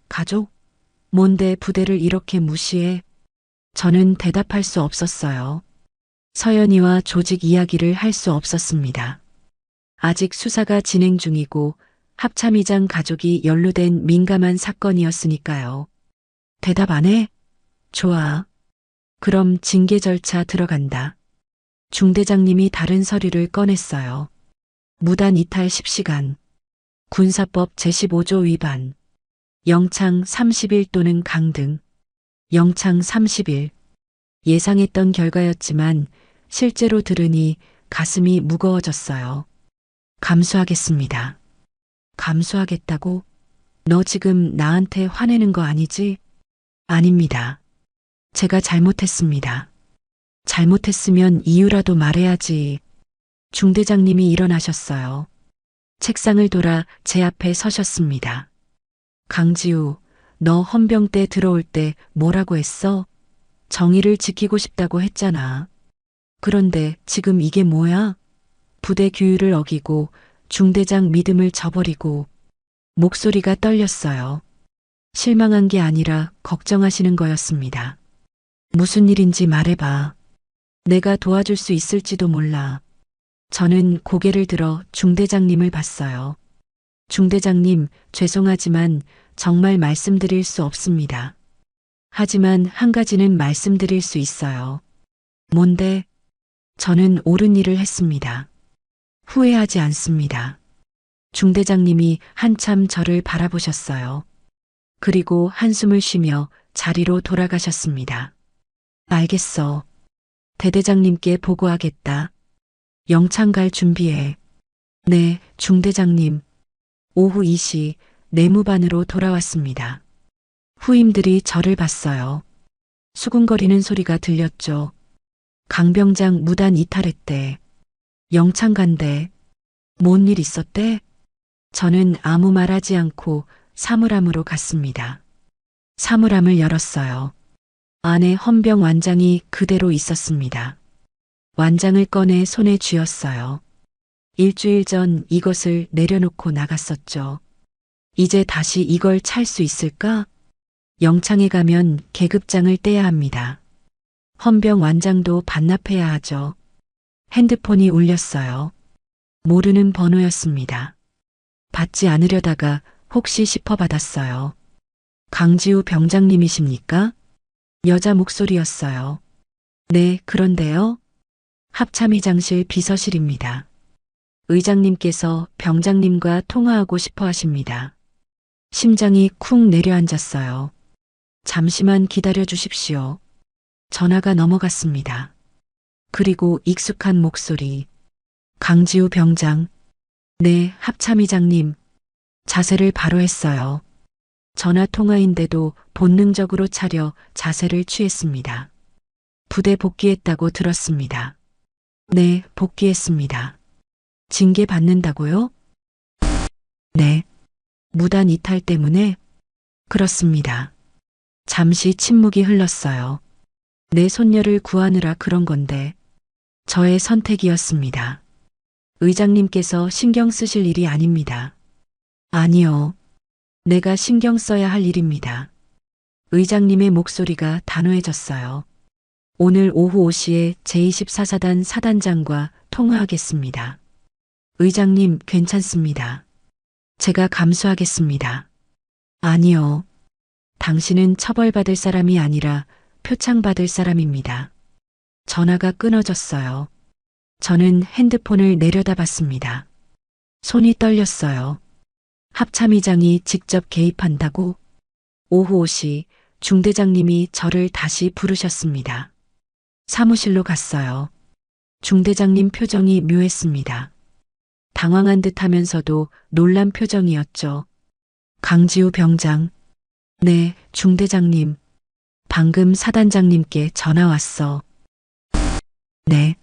가족? 뭔데 부대를 이렇게 무시해? 저는 대답할 수 없었어요. 서연이와 조직 이야기를 할 수 없었습니다. 아직 수사가 진행 중이고 합참의장 가족이 연루된 민감한 사건이었으니까요. 대답 안 해? 좋아. 그럼 징계 절차 들어간다. 중대장님이 다른 서류를 꺼냈어요. 무단 이탈 10시간. 군사법 제15조 위반. 영창 30일 또는 강등. 영창 30일. 예상했던 결과였지만 실제로 들으니 가슴이 무거워졌어요. 감수하겠습니다. 감수하겠다고? 너 지금 나한테 화내는 거 아니지? 아닙니다. 제가 잘못했습니다. 잘못했으면 이유라도 말해야지. 중대장님이 일어나셨어요. 책상을 돌아 제 앞에 서셨습니다. 강지우, 너 헌병 때 들어올 때 뭐라고 했어? 정의를 지키고 싶다고 했잖아. 그런데 지금 이게 뭐야? 부대 규율을 어기고 중대장 믿음을 저버리고. 목소리가 떨렸어요. 실망한 게 아니라 걱정하시는 거였습니다. 무슨 일인지 말해봐. 내가 도와줄 수 있을지도 몰라. 저는 고개를 들어 중대장님을 봤어요. 중대장님, 죄송하지만 정말 말씀드릴 수 없습니다. 하지만 한 가지는 말씀드릴 수 있어요. 뭔데? 저는 옳은 일을 했습니다. 후회하지 않습니다. 중대장님이 한참 저를 바라보셨어요. 그리고 한숨을 쉬며 자리로 돌아가셨습니다. 알겠어. 대대장님께 보고하겠다. 영창 갈 준비해. 네, 중대장님. 오후 2시 내무반으로 돌아왔습니다. 후임들이 저를 봤어요. 수군거리는 소리가 들렸죠. 강병장 무단 이탈했대. 영창 간대. 뭔 일 있었대? 저는 아무 말하지 않고 사물함으로 갔습니다. 사물함을 열었어요. 안에 헌병 완장이 그대로 있었습니다. 완장을 꺼내 손에 쥐었어요. 일주일 전 이것을 내려놓고 나갔었죠. 이제 다시 이걸 찰 수 있을까? 영창에 가면 계급장을 떼야 합니다. 헌병 완장도 반납해야 하죠. 핸드폰이 울렸어요. 모르는 번호였습니다. 받지 않으려다가 혹시 싶어 받았어요. 강지우 병장님이십니까? 여자 목소리였어요. 네, 그런데요. 합참의장실 비서실입니다. 의장님께서 병장님과 통화하고 싶어 하십니다. 심장이 쿵 내려앉았어요. 잠시만 기다려 주십시오. 전화가 넘어갔습니다. 그리고 익숙한 목소리. 강지우 병장. 네, 합참의장님. 자세를 바로 했어요. 전화 통화인데도 본능적으로 차려 자세를 취했습니다. 부대 복귀했다고 들었습니다. 네, 복귀했습니다. 징계 받는다고요? 네. 무단 이탈 때문에? 그렇습니다. 잠시 침묵이 흘렀어요. 내 손녀를 구하느라 그런 건데 저의 선택이었습니다. 의장님께서 신경 쓰실 일이 아닙니다. 아니요. 내가 신경 써야 할 일입니다. 의장님의 목소리가 단호해졌어요. 오늘 오후 5시에 제24사단 사단장과 통화하겠습니다. 의장님, 괜찮습니다. 제가 감수하겠습니다. 아니요. 당신은 처벌받을 사람이 아니라 표창받을 사람입니다. 전화가 끊어졌어요. 저는 핸드폰을 내려다봤습니다. 손이 떨렸어요. 합참의장이 직접 개입한다고? 오후 5시 중대장님이 저를 다시 부르셨습니다. 사무실로 갔어요. 중대장님 표정이 묘했습니다. 당황한 듯 하면서도 놀란 표정이었죠. 강지우 병장. 네, 중대장님. 방금 사단장님께 전화 왔어. 네.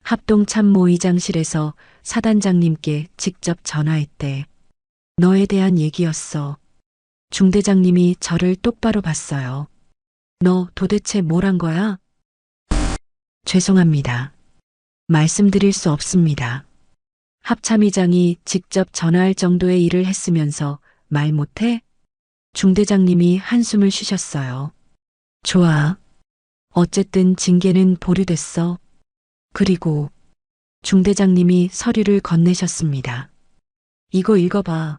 합동참모의장실에서 사단장님께 직접 전화했대. 너에 대한 얘기였어. 중대장님이 저를 똑바로 봤어요. 너 도대체 뭘 한 거야? 죄송합니다. 말씀드릴 수 없습니다. 합참의장이 직접 전화할 정도의 일을 했으면서 말 못해? 중대장님이 한숨을 쉬셨어요. 좋아. 어쨌든 징계는 보류됐어. 그리고 중대장님이 서류를 건네셨습니다. 이거 읽어봐.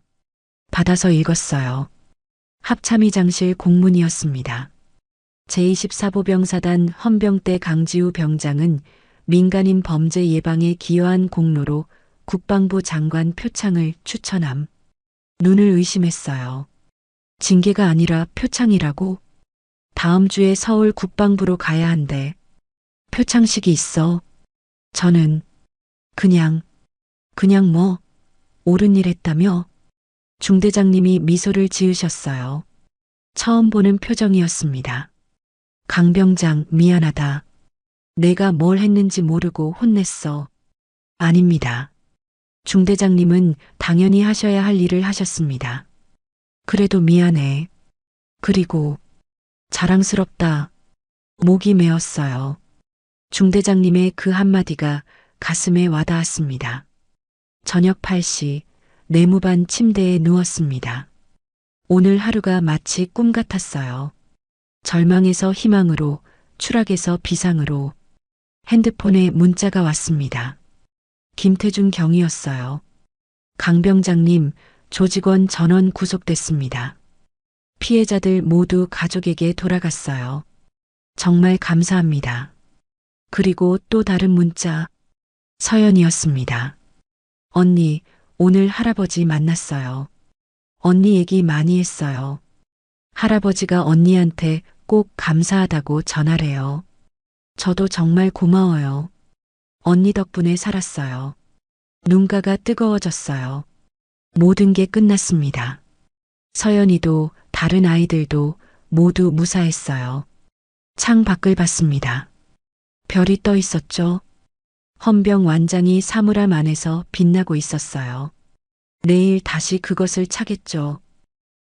받아서 읽었어요. 합참의장실 공문이었습니다. 제24보병사단 헌병대 강지우 병장은 민간인 범죄 예방에 기여한 공로로 국방부 장관 표창을 추천함. 눈을 의심했어요. 징계가 아니라 표창이라고? 다음 주에 서울 국방부로 가야 한대. 표창식이 있어. 저는 그냥 뭐 옳은 일 했다며? 중대장님이 미소를 지으셨어요. 처음 보는 표정이었습니다. 강 병장, 미안하다. 내가 뭘 했는지 모르고 혼냈어. 아닙니다. 중대장님은 당연히 하셔야 할 일을 하셨습니다. 그래도 미안해. 그리고 자랑스럽다. 목이 메었어요. 중대장님의 그 한마디가 가슴에 와닿았습니다. 저녁 8시 내무반 침대에 누웠습니다. 오늘 하루가 마치 꿈 같았어요. 절망에서 희망으로, 추락에서 비상으로. 핸드폰에 문자가 왔습니다. 김태준 경위였어요. 강 병장님, 조직원 전원 구속됐습니다. 피해자들 모두 가족에게 돌아갔어요. 정말 감사합니다. 그리고 또 다른 문자. 서연이었습니다. 언니, 오늘 할아버지 만났어요. 언니 얘기 많이 했어요. 할아버지가 언니한테 꼭 감사하다고 전하래요. 저도 정말 고마워요. 언니 덕분에 살았어요. 눈가가 뜨거워졌어요. 모든 게 끝났습니다. 서연이도 다른 아이들도 모두 무사했어요. 창 밖을 봤습니다. 별이 떠 있었죠. 헌병 완장이 사물함 안에서 빛나고 있었어요. 내일 다시 그것을 차겠죠.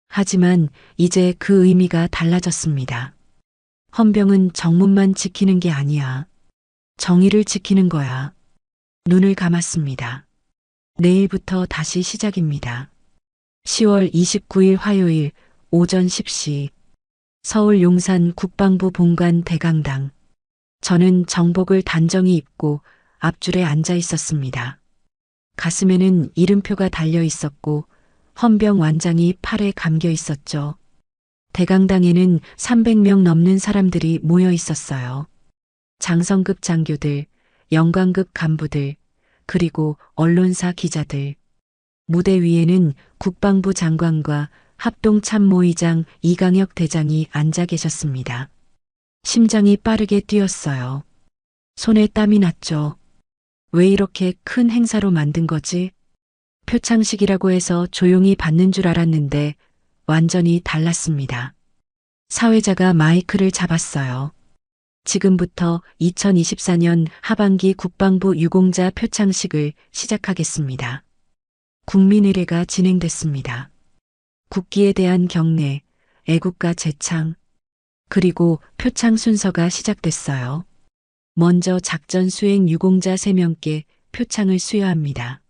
하지만 이제 그 의미가 달라졌습니다. 헌병은 정문만 지키는 게 아니야. 정의를 지키는 거야. 눈을 감았습니다. 내일부터 다시 시작입니다. 10월 29일 화요일 오전 10시 서울 용산 국방부 본관 대강당. 저는 정복을 단정히 입고 앞줄에 앉아 있었습니다. 가슴에는 이름표가 달려 있었고 헌병 완장이 팔에 감겨 있었죠. 대강당에는 300명 넘는 사람들이 모여 있었어요. 장성급 장교들, 영광급 간부들, 그리고 언론사 기자들. 무대 위에는 국방부 장관과 합동참모의장 이강혁 대장이 앉아 계셨습니다. 심장이 빠르게 뛰었어요. 손에 땀이 났죠. 왜 이렇게 큰 행사로 만든 거지? 표창식이라고 해서 조용히 받는 줄 알았는데 완전히 달랐습니다. 사회자가 마이크를 잡았어요. 지금부터 2024년 하반기 국방부 유공자 표창식을 시작하겠습니다. 국민의례가 진행됐습니다. 국기에 대한 경례, 애국가 제창, 그리고 표창 순서가 시작됐어요. 먼저 작전 수행 유공자 3명께 표창을 수여합니다.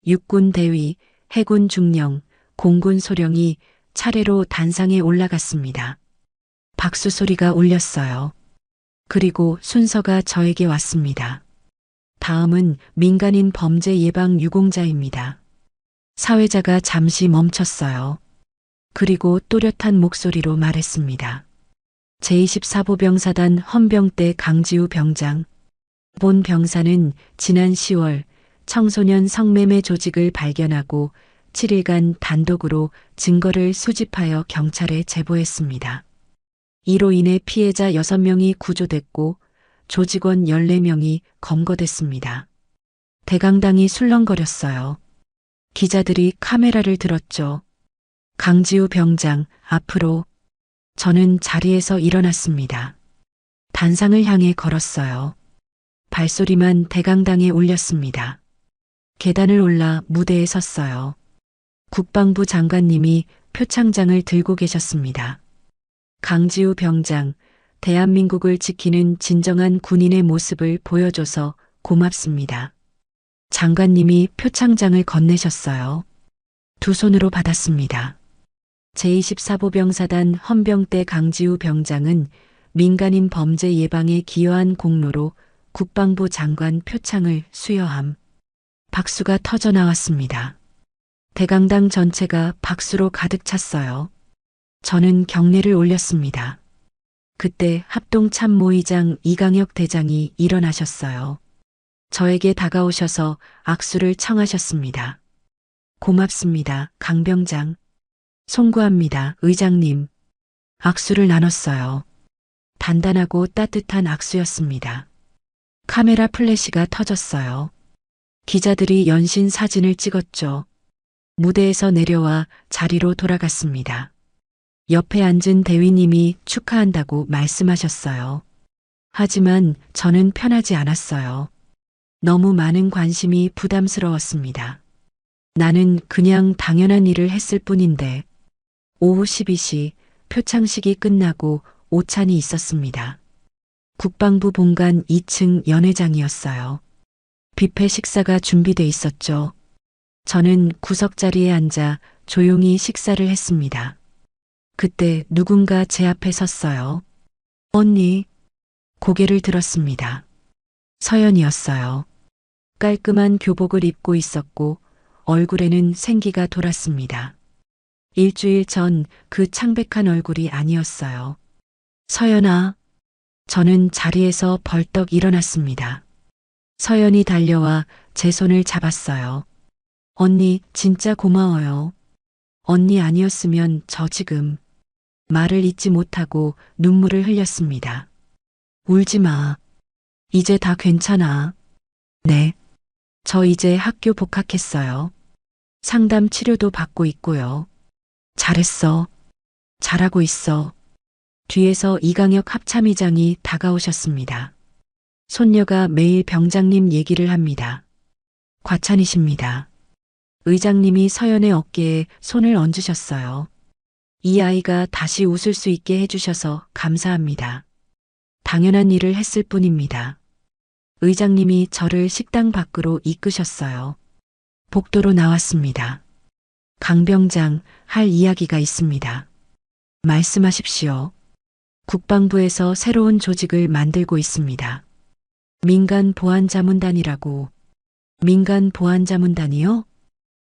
육군 대위, 해군 중령, 공군 소령이 차례로 단상에 올라갔습니다. 박수 소리가 울렸어요. 그리고 순서가 저에게 왔습니다. 다음은 민간인 범죄 예방 유공자입니다. 사회자가 잠시 멈췄어요. 그리고 또렷한 목소리로 말했습니다. 제24보병사단 헌병대 강지우 병장. 본 병사는 지난 10월 청소년 성매매 조직을 발견하고 7일간 단독으로 증거를 수집하여 경찰에 제보했습니다. 이로 인해 피해자 6명이 구조됐고 조직원 14명이 검거됐습니다. 대강당이 술렁거렸어요. 기자들이 카메라를 들었죠. 강지우 병장, 앞으로. 저는 자리에서 일어났습니다. 단상을 향해 걸었어요. 발소리만 대강당에 울렸습니다. 계단을 올라 무대에 섰어요. 국방부 장관님이 표창장을 들고 계셨습니다. 강지우 병장, 대한민국을 지키는 진정한 군인의 모습을 보여줘서 고맙습니다. 장관님이 표창장을 건네셨어요. 두 손으로 받았습니다. 제24보병사단 헌병대 강지우 병장은 민간인 범죄 예방에 기여한 공로로 국방부 장관 표창을 수여함. 박수가 터져 나왔습니다. 대강당 전체가 박수로 가득 찼어요. 저는 경례를 올렸습니다. 그때 합동참모의장 이강혁 대장이 일어나셨어요. 저에게 다가오셔서 악수를 청하셨습니다. 고맙습니다, 강병장. 송구합니다, 의장님. 악수를 나눴어요. 단단하고 따뜻한 악수였습니다. 카메라 플래시가 터졌어요. 기자들이 연신 사진을 찍었죠. 무대에서 내려와 자리로 돌아갔습니다. 옆에 앉은 대위님이 축하한다고 말씀하셨어요. 하지만 저는 편하지 않았어요. 너무 많은 관심이 부담스러웠습니다. 나는 그냥 당연한 일을 했을 뿐인데. 오후 12시 표창식이 끝나고 오찬이 있었습니다. 국방부 본관 2층 연회장이었어요. 뷔페 식사가 준비돼 있었죠. 저는 구석자리에 앉아 조용히 식사를 했습니다. 그때 누군가 제 앞에 섰어요. 언니. 고개를 들었습니다. 서연이었어요. 깔끔한 교복을 입고 있었고 얼굴에는 생기가 돌았습니다. 일주일 전 그 창백한 얼굴이 아니었어요. 서연아. 저는 자리에서 벌떡 일어났습니다. 서연이 달려와 제 손을 잡았어요. 언니, 진짜 고마워요. 언니 아니었으면 저 지금. 말을 잇지 못하고 눈물을 흘렸습니다. 울지 마. 이제 다 괜찮아. 네. 저 이제 학교 복학했어요. 상담 치료도 받고 있고요. 잘했어. 잘하고 있어. 뒤에서 이강혁 합참의장이 다가오셨습니다. 손녀가 매일 병장님 얘기를 합니다. 과찬이십니다. 의장님이 서연의 어깨에 손을 얹으셨어요. 이 아이가 다시 웃을 수 있게 해주셔서 감사합니다. 당연한 일을 했을 뿐입니다. 의장님이 저를 식당 밖으로 이끄셨어요. 복도로 나왔습니다. 강병장, 할 이야기가 있습니다. 말씀하십시오. 국방부에서 새로운 조직을 만들고 있습니다. 민간보안자문단이라고. 민간보안자문단이요?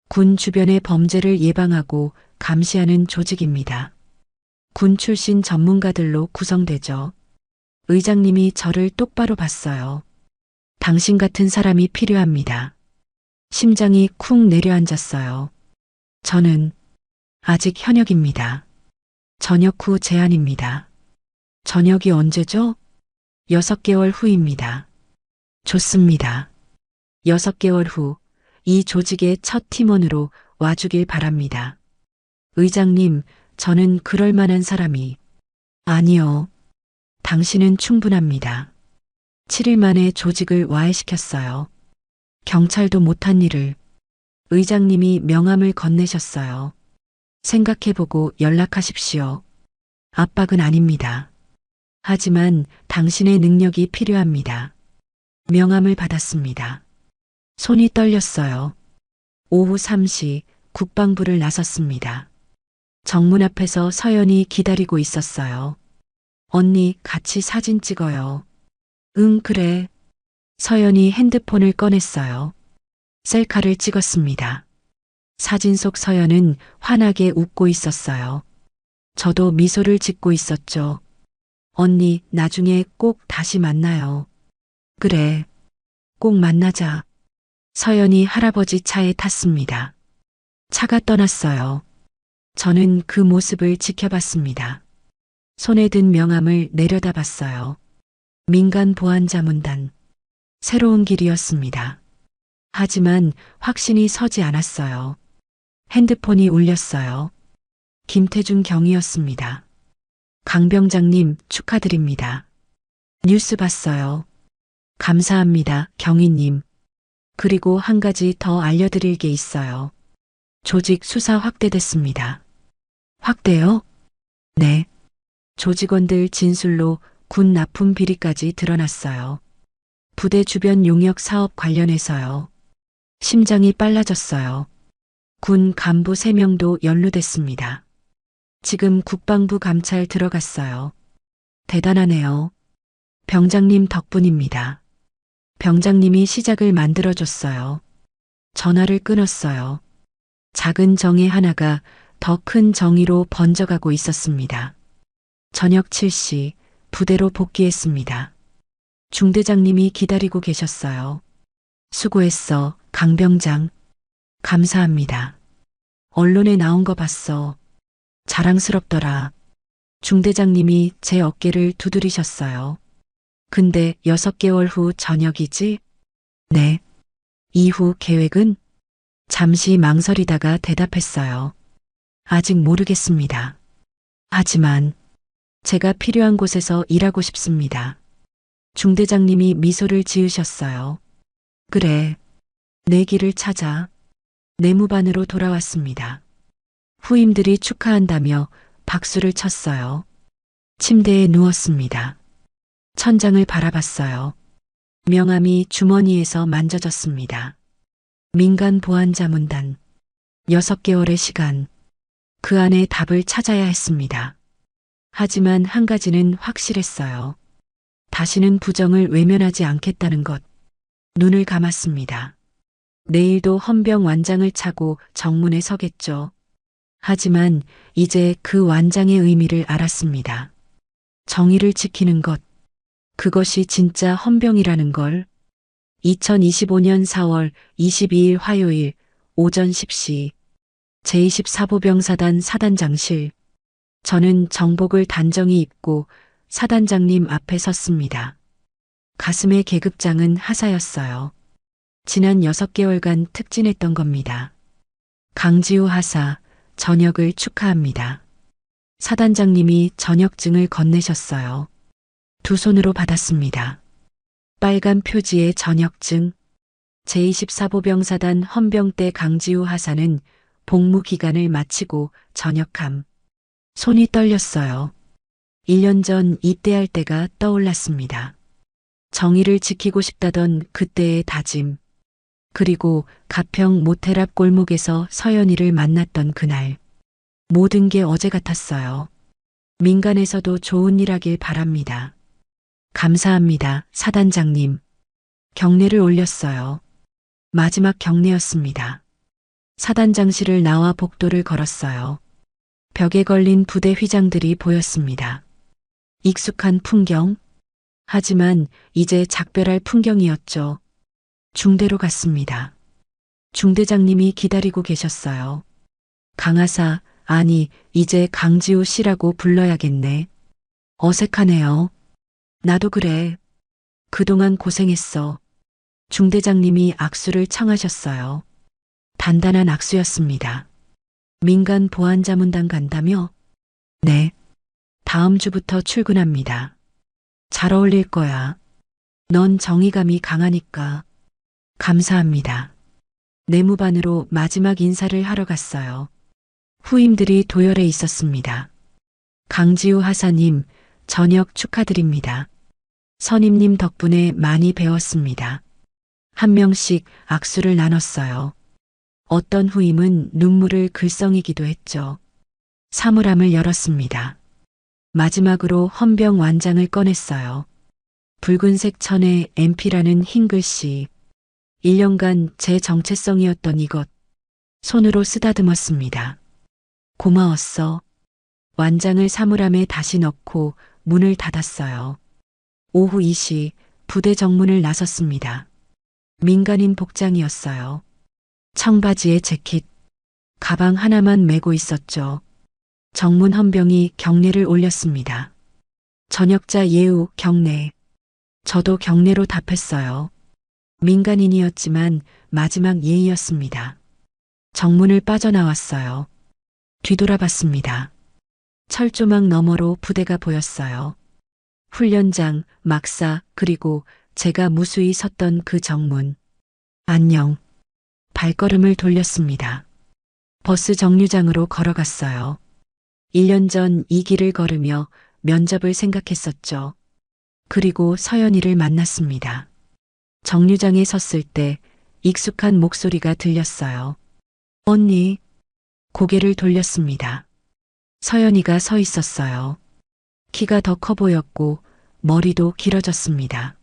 군 주변의 범죄를 예방하고 감시하는 조직입니다. 군 출신 전문가들로 구성되죠. 의장님이 저를 똑바로 봤어요. 당신 같은 사람이 필요합니다. 심장이 쿵 내려앉았어요. 저는 아직 현역입니다. 전역 후 제한입니다. 전역이 언제죠? 6개월 후입니다. 좋습니다. 6개월 후 이 조직의 첫 팀원으로 와주길 바랍니다. 의장님, 저는 그럴 만한 사람이. 아니요. 당신은 충분합니다. 7일 만에 조직을 와해시켰어요. 경찰도 못한 일을. 의장님이 명함을 건네셨어요. 생각해보고 연락하십시오. 압박은 아닙니다. 하지만 당신의 능력이 필요합니다. 명함을 받았습니다. 손이 떨렸어요. 오후 3시 국방부를 나섰습니다. 정문 앞에서 서연이 기다리고 있었어요. 언니, 같이 사진 찍어요. 응, 그래. 서연이 핸드폰을 꺼냈어요. 셀카를 찍었습니다. 사진 속 서연은 환하게 웃고 있었어요. 저도 미소를 짓고 있었죠. 언니, 나중에 꼭 다시 만나요. 그래. 꼭 만나자. 서연이 할아버지 차에 탔습니다. 차가 떠났어요. 저는 그 모습을 지켜봤습니다. 손에 든 명함을 내려다봤어요. 민간보안자문단. 새로운 길이었습니다. 하지만 확신이 서지 않았어요. 핸드폰이 울렸어요. 김태준 경위였습니다. 강병장님, 축하드립니다. 뉴스 봤어요. 감사합니다, 경위님. 그리고 한 가지 더 알려드릴 게 있어요. 조직 수사 확대됐습니다. 확대요? 네. 조직원들 진술로 군 납품 비리까지 드러났어요. 부대 주변 용역 사업 관련해서요. 심장이 빨라졌어요. 군 간부 3명도 연루됐습니다. 지금 국방부 감찰 들어갔어요. 대단하네요. 병장님 덕분입니다. 병장님이 시작을 만들어줬어요. 전화를 끊었어요. 작은 정의 하나가 더 큰 정의로 번져가고 있었습니다. 저녁 7시 부대로 복귀했습니다. 중대장님이 기다리고 계셨어요. 수고했어, 강병장. 감사합니다. 언론에 나온 거 봤어. 자랑스럽더라. 중대장님이 제 어깨를 두드리셨어요. 근데 6개월 후 전역이지? 네. 이후 계획은? 잠시 망설이다가 대답했어요. 아직 모르겠습니다. 하지만 제가 필요한 곳에서 일하고 싶습니다. 중대장님이 미소를 지으셨어요. 그래. 내 길을 찾아. 내무반으로 돌아왔습니다. 후임들이 축하한다며 박수를 쳤어요. 침대에 누웠습니다. 천장을 바라봤어요. 명함이 주머니에서 만져졌습니다. 민간보안자문단. 6개월의 시간. 그 안에 답을 찾아야 했습니다. 하지만 한 가지는 확실했어요. 다시는 부정을 외면하지 않겠다는 것. 눈을 감았습니다. 내일도 헌병 완장을 차고 정문에 서겠죠. 하지만 이제 그 완장의 의미를 알았습니다. 정의를 지키는 것. 그것이 진짜 헌병이라는 걸. 2025년 4월 22일 화요일 오전 10시 제24보병사단 사단장실. 저는 정복을 단정히 입고 사단장님 앞에 섰습니다. 가슴의 계급장은 하사였어요. 지난 6개월간 특진했던 겁니다. 강지우 하사, 전역을 축하합니다. 사단장님이 전역증을 건네셨어요. 두 손으로 받았습니다. 빨간 표지의 전역증. 제24보병사단 헌병대 강지우 하사는 복무 기간을 마치고 전역함. 손이 떨렸어요. 1년 전 입대할 때가 떠올랐습니다. 정의를 지키고 싶다던 그때의 다짐. 그리고 가평 모텔 앞 골목에서 서연이를 만났던 그날. 모든 게 어제 같았어요. 민간에서도 좋은 일 하길 바랍니다. 감사합니다, 사단장님. 경례를 올렸어요. 마지막 경례였습니다. 사단장실을 나와 복도를 걸었어요. 벽에 걸린 부대 휘장들이 보였습니다. 익숙한 풍경. 하지만 이제 작별할 풍경이었죠. 중대로 갔습니다. 중대장님이 기다리고 계셨어요. 강하사, 아니, 이제 강지우 씨라고 불러야겠네. 어색하네요. 나도 그래. 그동안 고생했어. 중대장님이 악수를 청하셨어요. 단단한 악수였습니다. 민간 보안자문단 간다며? 네. 다음 주부터 출근합니다. 잘 어울릴 거야. 넌 정의감이 강하니까. 감사합니다. 내무반으로 마지막 인사를 하러 갔어요. 후임들이 도열해 있었습니다. 강지우 하사님, 저녁 축하드립니다. 선임님 덕분에 많이 배웠습니다. 한 명씩 악수를 나눴어요. 어떤 후임은 눈물을 글썽이기도 했죠. 사물함을 열었습니다. 마지막으로 헌병 완장을 꺼냈어요. 붉은색 천에 MP라는 흰 글씨. 1년간 제 정체성이었던 이것. 손으로 쓰다듬었습니다. 고마웠어. 완장을 사물함에 다시 넣고 문을 닫았어요. 오후 2시 부대 정문을 나섰습니다. 민간인 복장이었어요. 청바지에 재킷, 가방 하나만 메고 있었죠. 정문 헌병이 경례를 올렸습니다. 전역자 예우 경례. 저도 경례로 답했어요. 민간인이었지만 마지막 예의였습니다. 정문을 빠져나왔어요. 뒤돌아봤습니다. 철조망 너머로 부대가 보였어요. 훈련장, 막사, 그리고 제가 무수히 섰던 그 정문. 안녕. 발걸음을 돌렸습니다. 버스 정류장으로 걸어갔어요. 1년 전 이 길을 걸으며 면접을 생각했었죠. 그리고 서연이를 만났습니다. 정류장에 섰을 때 익숙한 목소리가 들렸어요. 언니. 고개를 돌렸습니다. 서연이가 서 있었어요. 키가 더 커 보였고 머리도 길어졌습니다.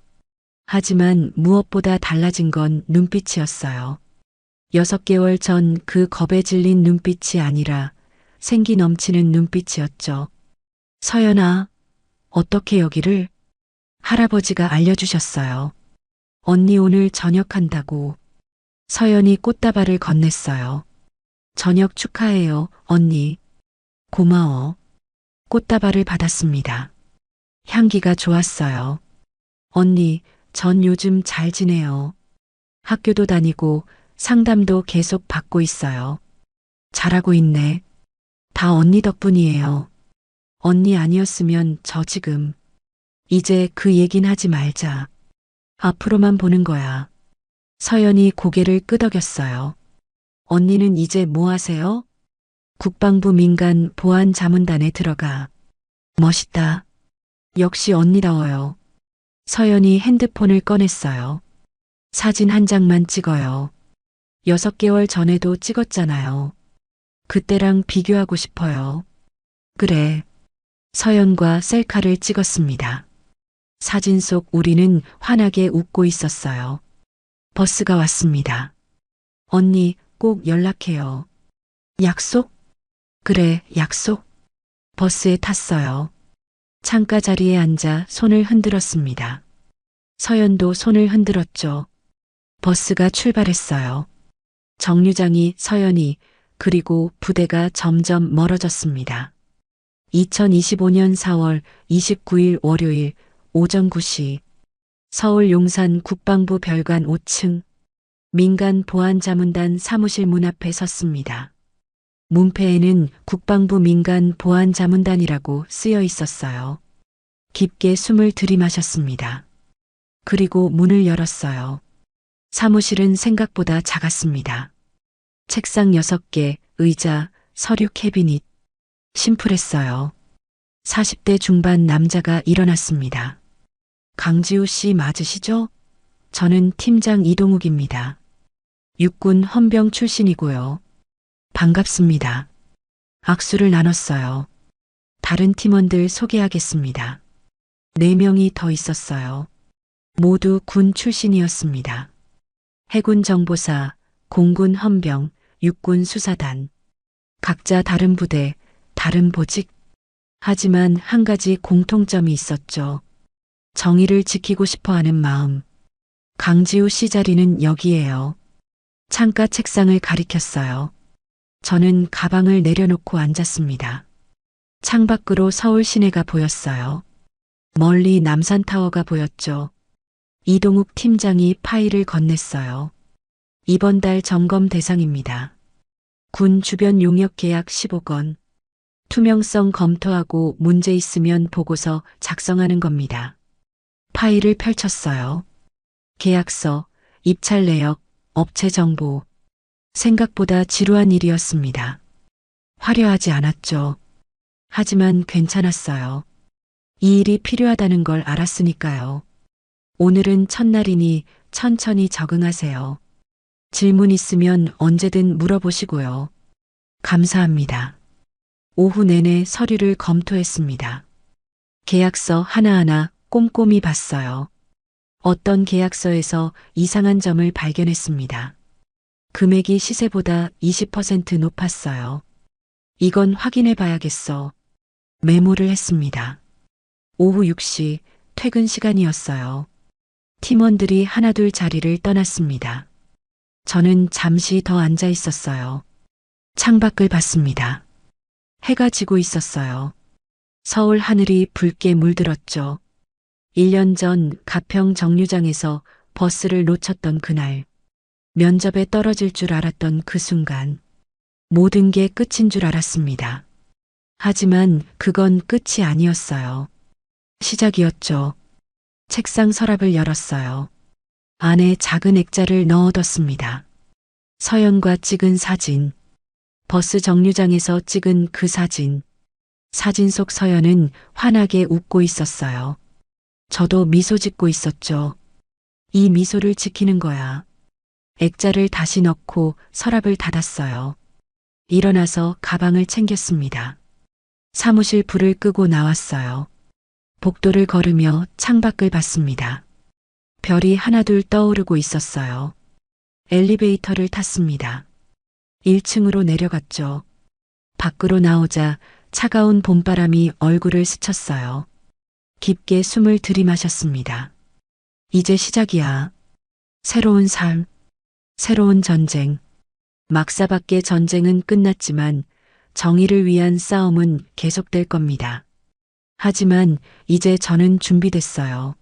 하지만 무엇보다 달라진 건 눈빛이었어요. 6개월 전 그 겁에 질린 눈빛이 아니라 생기 넘치는 눈빛이었죠. 서연아, 어떻게 여기를? 할아버지가 알려주셨어요. 언니 오늘 전역한다고. 서연이 꽃다발을 건넸어요. 저녁 축하해요, 언니. 고마워. 꽃다발을 받았습니다. 향기가 좋았어요. 언니, 전 요즘 잘 지내요. 학교도 다니고 상담도 계속 받고 있어요. 잘하고 있네. 다 언니 덕분이에요. 언니 아니었으면 저 지금. 이제 그 얘긴 하지 말자. 앞으로만 보는 거야. 서연이 고개를 끄덕였어요. 언니는 이제 뭐 하세요? 국방부 민간 보안 자문단에 들어가. 멋있다. 역시 언니다워요. 서연이 핸드폰을 꺼냈어요. 사진 한 장만 찍어요. 6개월 전에도 찍었잖아요. 그때랑 비교하고 싶어요. 그래. 서연과 셀카를 찍었습니다. 사진 속 우리는 환하게 웃고 있었어요. 버스가 왔습니다. 언니, 꼭 연락해요. 약속? 그래, 약속. 버스에 탔어요. 창가 자리에 앉아 손을 흔들었습니다. 서연도 손을 흔들었죠. 버스가 출발했어요. 정류장이 서연이 그리고 부대가 점점 멀어졌습니다. 2025년 4월 29일 월요일 오전 9시 서울 용산 국방부 별관 5층 민간 보안자문단 사무실 문 앞에 섰습니다. 문패에는 국방부 민간 보안자문단이라고 쓰여 있었어요. 깊게 숨을 들이마셨습니다. 그리고 문을 열었어요. 사무실은 생각보다 작았습니다. 책상 6개, 의자, 서류 캐비닛. 심플했어요. 40대 중반 남자가 일어났습니다. 강지우 씨 맞으시죠? 저는 팀장 이동욱입니다. 육군 헌병 출신이고요. 반갑습니다. 악수를 나눴어요. 다른 팀원들 소개하겠습니다. 4명이 더 있었어요. 모두 군 출신이었습니다. 해군 정보사, 공군 헌병, 육군 수사단. 각자 다른 부대, 다른 보직. 하지만 한 가지 공통점이 있었죠. 정의를 지키고 싶어하는 마음. 강지우 씨 자리는 여기예요. 창가 책상을 가리켰어요. 저는 가방을 내려놓고 앉았습니다. 창밖으로 서울 시내가 보였어요. 멀리 남산타워가 보였죠. 이동욱 팀장이 파일을 건넸어요. 이번 달 점검 대상입니다. 군 주변 용역 계약 10억 원. 투명성 검토하고 문제 있으면 보고서 작성하는 겁니다. 파일을 펼쳤어요. 계약서, 입찰 내역, 업체 정보. 생각보다 지루한 일이었습니다. 화려하지 않았죠. 하지만 괜찮았어요. 이 일이 필요하다는 걸 알았으니까요. 오늘은 첫날이니 천천히 적응하세요. 질문 있으면 언제든 물어보시고요. 감사합니다. 오후 내내 서류를 검토했습니다. 계약서 하나하나 꼼꼼히 봤어요. 어떤 계약서에서 이상한 점을 발견했습니다. 금액이 시세보다 20% 높았어요. 이건 확인해 봐야겠어. 메모를 했습니다. 오후 6시 퇴근 시간이었어요. 팀원들이 하나둘 자리를 떠났습니다. 저는 잠시 더 앉아 있었어요. 창밖을 봤습니다. 해가 지고 있었어요. 서울 하늘이 붉게 물들었죠. 1년 전 가평 정류장에서 버스를 놓쳤던 그날, 면접에 떨어질 줄 알았던 그 순간, 모든 게 끝인 줄 알았습니다. 하지만 그건 끝이 아니었어요. 시작이었죠. 책상 서랍을 열었어요. 안에 작은 액자를 넣어뒀습니다. 서연과 찍은 사진. 버스 정류장에서 찍은 그 사진. 사진 속 서연은 환하게 웃고 있었어요. 저도 미소 짓고 있었죠. 이 미소를 지키는 거야. 액자를 다시 넣고 서랍을 닫았어요. 일어나서 가방을 챙겼습니다. 사무실 불을 끄고 나왔어요. 복도를 걸으며 창밖을 봤습니다. 별이 하나둘 떠오르고 있었어요. 엘리베이터를 탔습니다. 1층으로 내려갔죠. 밖으로 나오자 차가운 봄바람이 얼굴을 스쳤어요. 깊게 숨을 들이마셨습니다. 이제 시작이야. 새로운 삶, 새로운 전쟁. 막사밖에 전쟁은 끝났지만 정의를 위한 싸움은 계속될 겁니다. 하지만 이제 저는 준비됐어요.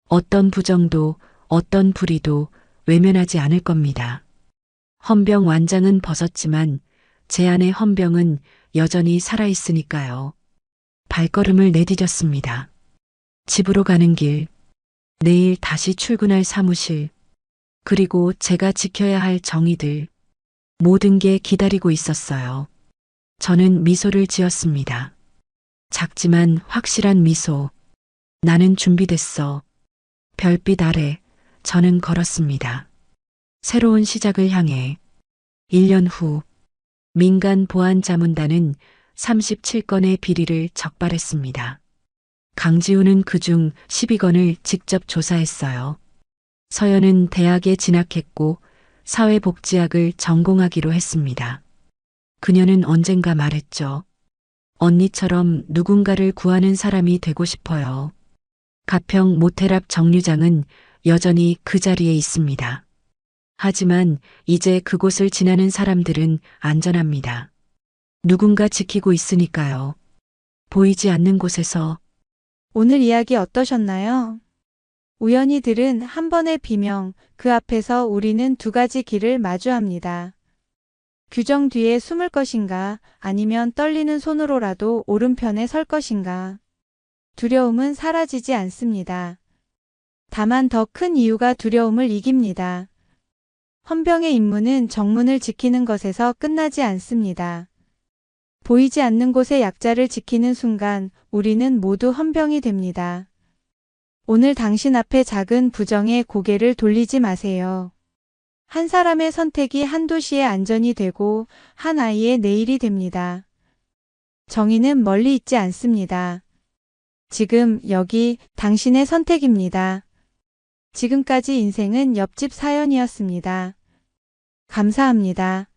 어떤 부정도, 어떤 불의도 외면하지 않을 겁니다. 헌병 완장은 벗었지만 제 안의 헌병은 여전히 살아있으니까요. 발걸음을 내디뎠습니다. 집으로 가는 길, 내일 다시 출근할 사무실, 그리고 제가 지켜야 할 정의들, 모든 게 기다리고 있었어요. 저는 미소를 지었습니다. 작지만 확실한 미소. 나는 준비됐어. 별빛 아래 저는 걸었습니다. 새로운 시작을 향해. 1년 후 민간 보안 자문단은 37건의 비리를 적발했습니다. 강지우는 그중 12건을 직접 조사했어요. 서연은 대학에 진학했고 사회복지학을 전공하기로 했습니다. 그녀는 언젠가 말했죠. 언니처럼 누군가를 구하는 사람이 되고 싶어요. 가평 모텔 앞 정류장은 여전히 그 자리에 있습니다. 하지만 이제 그곳을 지나는 사람들은 안전합니다. 누군가 지키고 있으니까요. 보이지 않는 곳에서. 오늘 이야기 어떠셨나요? 우연히 들은 한 번의 비명, 그 앞에서 우리는 두 가지 길을 마주합니다. 규정 뒤에 숨을 것인가, 아니면 떨리는 손으로라도 오른편에 설 것인가. 두려움은 사라지지 않습니다. 다만 더 큰 이유가 두려움을 이깁니다. 헌병의 임무는 정문을 지키는 것에서 끝나지 않습니다. 보이지 않는 곳의 약자를 지키는 순간 우리는 모두 헌병이 됩니다. 오늘 당신 앞에 작은 부정에 고개를 돌리지 마세요. 한 사람의 선택이 한 도시의 안전이 되고 한 아이의 내일이 됩니다. 정의는 멀리 있지 않습니다. 지금 여기 당신의 선택입니다. 지금까지 인생은 옆집 사연이었습니다. 감사합니다.